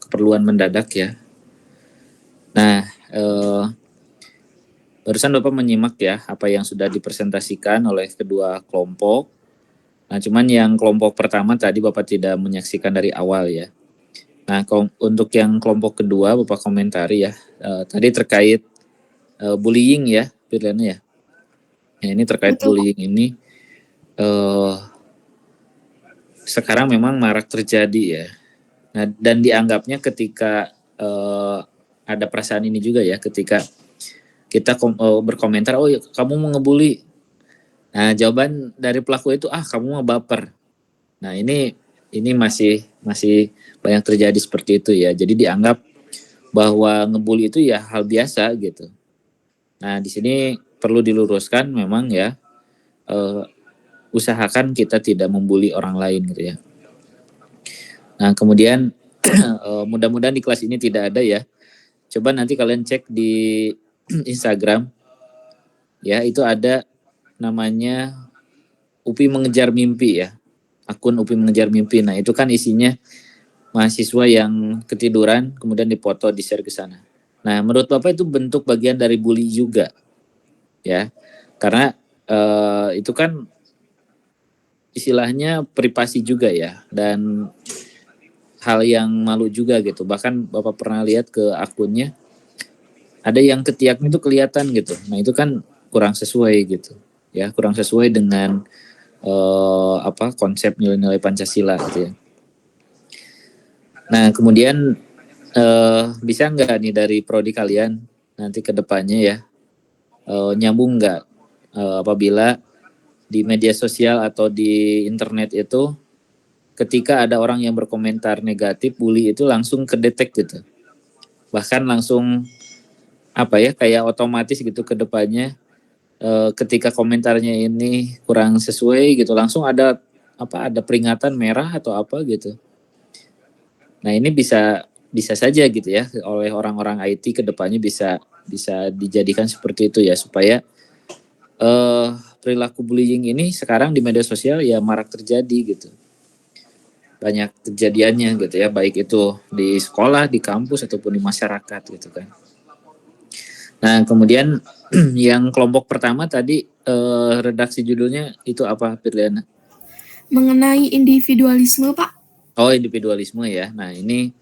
keperluan mendadak ya. Nah, barusan Bapak menyimak ya apa yang sudah dipresentasikan oleh kedua kelompok. Nah, cuman yang kelompok pertama tadi Bapak tidak menyaksikan dari awal ya. Nah, untuk yang kelompok kedua Bapak komentari ya. Tadi terkait bullying ya, Firliana ya. Ya, ini terkait bullying ini sekarang memang marak terjadi ya. Nah, dan dianggapnya ketika ada perasaan ini juga ya, ketika kita berkomentar, oh ya, kamu mau ngebully. Nah, jawaban dari pelaku itu, kamu mau baper. Nah, ini masih banyak terjadi seperti itu ya. Jadi dianggap bahwa ngebully itu ya hal biasa gitu. Nah, di sini perlu diluruskan memang ya, usahakan kita tidak membuli orang lain gitu ya. Nah, kemudian mudah-mudahan di kelas ini tidak ada ya. Coba nanti kalian cek di Instagram ya, itu ada namanya UPI Mengejar Mimpi ya, akun UPI Mengejar Mimpi. Nah, itu kan isinya mahasiswa yang ketiduran kemudian dipoto di share ke sana. Nah, menurut Bapak itu bentuk bagian dari bully juga ya, karena itu kan istilahnya privasi juga ya, dan hal yang malu juga gitu. Bahkan Bapak pernah lihat ke akunnya ada yang ketiaknya itu kelihatan gitu. Nah, itu kan kurang sesuai gitu ya, kurang sesuai dengan konsep nilai-nilai Pancasila gitu ya. Nah, kemudian bisa nggak nih dari prodi kalian nanti ke depannya ya, nyambung nggak apabila di media sosial atau di internet itu ketika ada orang yang berkomentar negatif, bully itu langsung kedetek gitu. Bahkan langsung kayak otomatis gitu ke depannya, ketika komentarnya ini kurang sesuai gitu, langsung ada peringatan merah atau apa gitu. Nah, ini bisa saja gitu ya oleh orang-orang IT ke depannya bisa dijadikan seperti itu ya, supaya perilaku bullying ini sekarang di media sosial ya marak terjadi gitu. Banyak kejadiannya gitu ya, baik itu di sekolah, di kampus ataupun di masyarakat gitu kan. Nah, kemudian yang kelompok pertama tadi redaksi judulnya itu apa, Firliana? Mengenai individualisme, Pak. Oh, individualisme ya. Nah, ini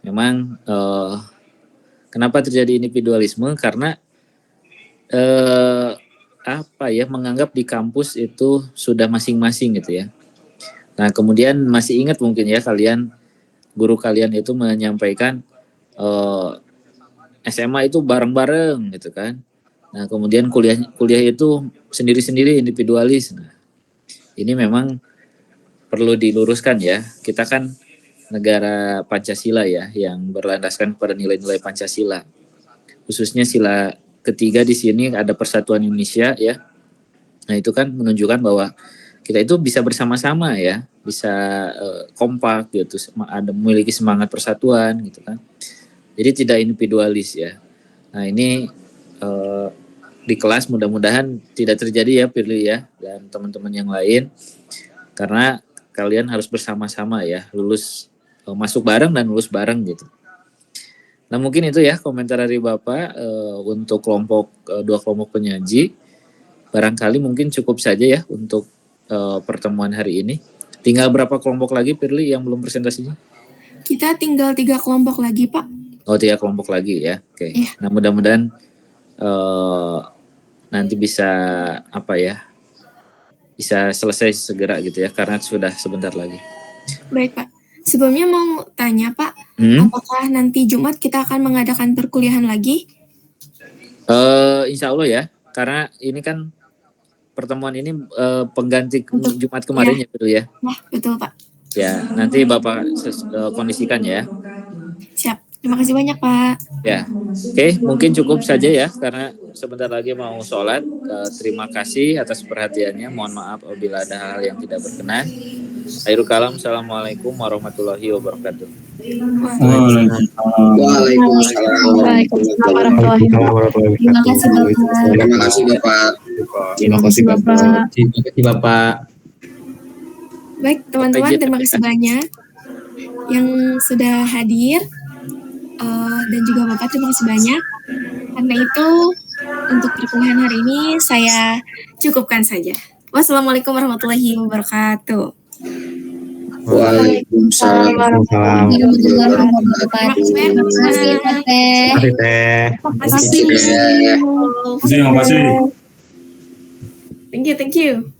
memang kenapa terjadi individualisme? Karena menganggap di kampus itu sudah masing-masing gitu ya. Nah, kemudian masih ingat mungkin ya kalian, guru kalian itu menyampaikan SMA itu bareng-bareng gitu kan. Nah, kemudian kuliah itu sendiri-sendiri, individualis. Nah, ini memang perlu diluruskan ya. Kita kan negara Pancasila ya, yang berlandaskan pada nilai-nilai Pancasila. Khususnya sila ketiga di sini ada Persatuan Indonesia ya. Nah, itu kan menunjukkan bahwa kita itu bisa bersama-sama ya, bisa kompak gitu, ada memiliki semangat persatuan gitu kan. Jadi tidak individualis ya. Nah, ini di kelas mudah-mudahan tidak terjadi ya, Firly ya, dan teman-teman yang lain, karena kalian harus bersama-sama ya, lulus masuk bareng dan lulus bareng gitu. Nah, mungkin itu ya komentar dari Bapak untuk dua kelompok penyaji. Barangkali mungkin cukup saja ya untuk pertemuan hari ini. Tinggal berapa kelompok lagi, Firly, yang belum presentasinya? Kita tinggal 3 kelompok lagi, Pak. Oh, 3 kelompok lagi ya. Oke. Yeah. Nah, mudah-mudahan nanti bisa bisa selesai segera gitu ya, karena sudah sebentar lagi. Baik, Pak. Sebelumnya mau tanya, Pak, apakah nanti Jumat kita akan mengadakan perkuliahan lagi? Insya Allah ya, karena ini kan pertemuan ini pengganti Jumat kemarin ya, betul ya? Nah, betul Pak. Ya, nanti Bapak kondisikan ya. Siap, Terima kasih banyak Pak. Ya, oke, mungkin cukup saja ya karena sebentar lagi mau sholat. Terima kasih atas perhatiannya. Mohon maaf apabila ada hal yang tidak berkenan. Akhirul kalam, assalamualaikum warahmatullahi wabarakatuh. Waalaikumsalam warahmatullahi wabarakatuh. Terima kasih Bapak. Terima kasih Bapak. Terima kasih Bapak. Terima kasih Bapak. Baik teman-teman, terima kasih banyak yang sudah hadir. Dan juga Bapak terima kasih banyak. Karena itu untuk perkuliahan hari ini saya cukupkan saja. Wassalamualaikum warahmatullahi wabarakatuh. Waalaikumsalam warahmatullahi wabarakatuh. Terima kasih Teteh. Terima kasih. Terima kasih. Thank you.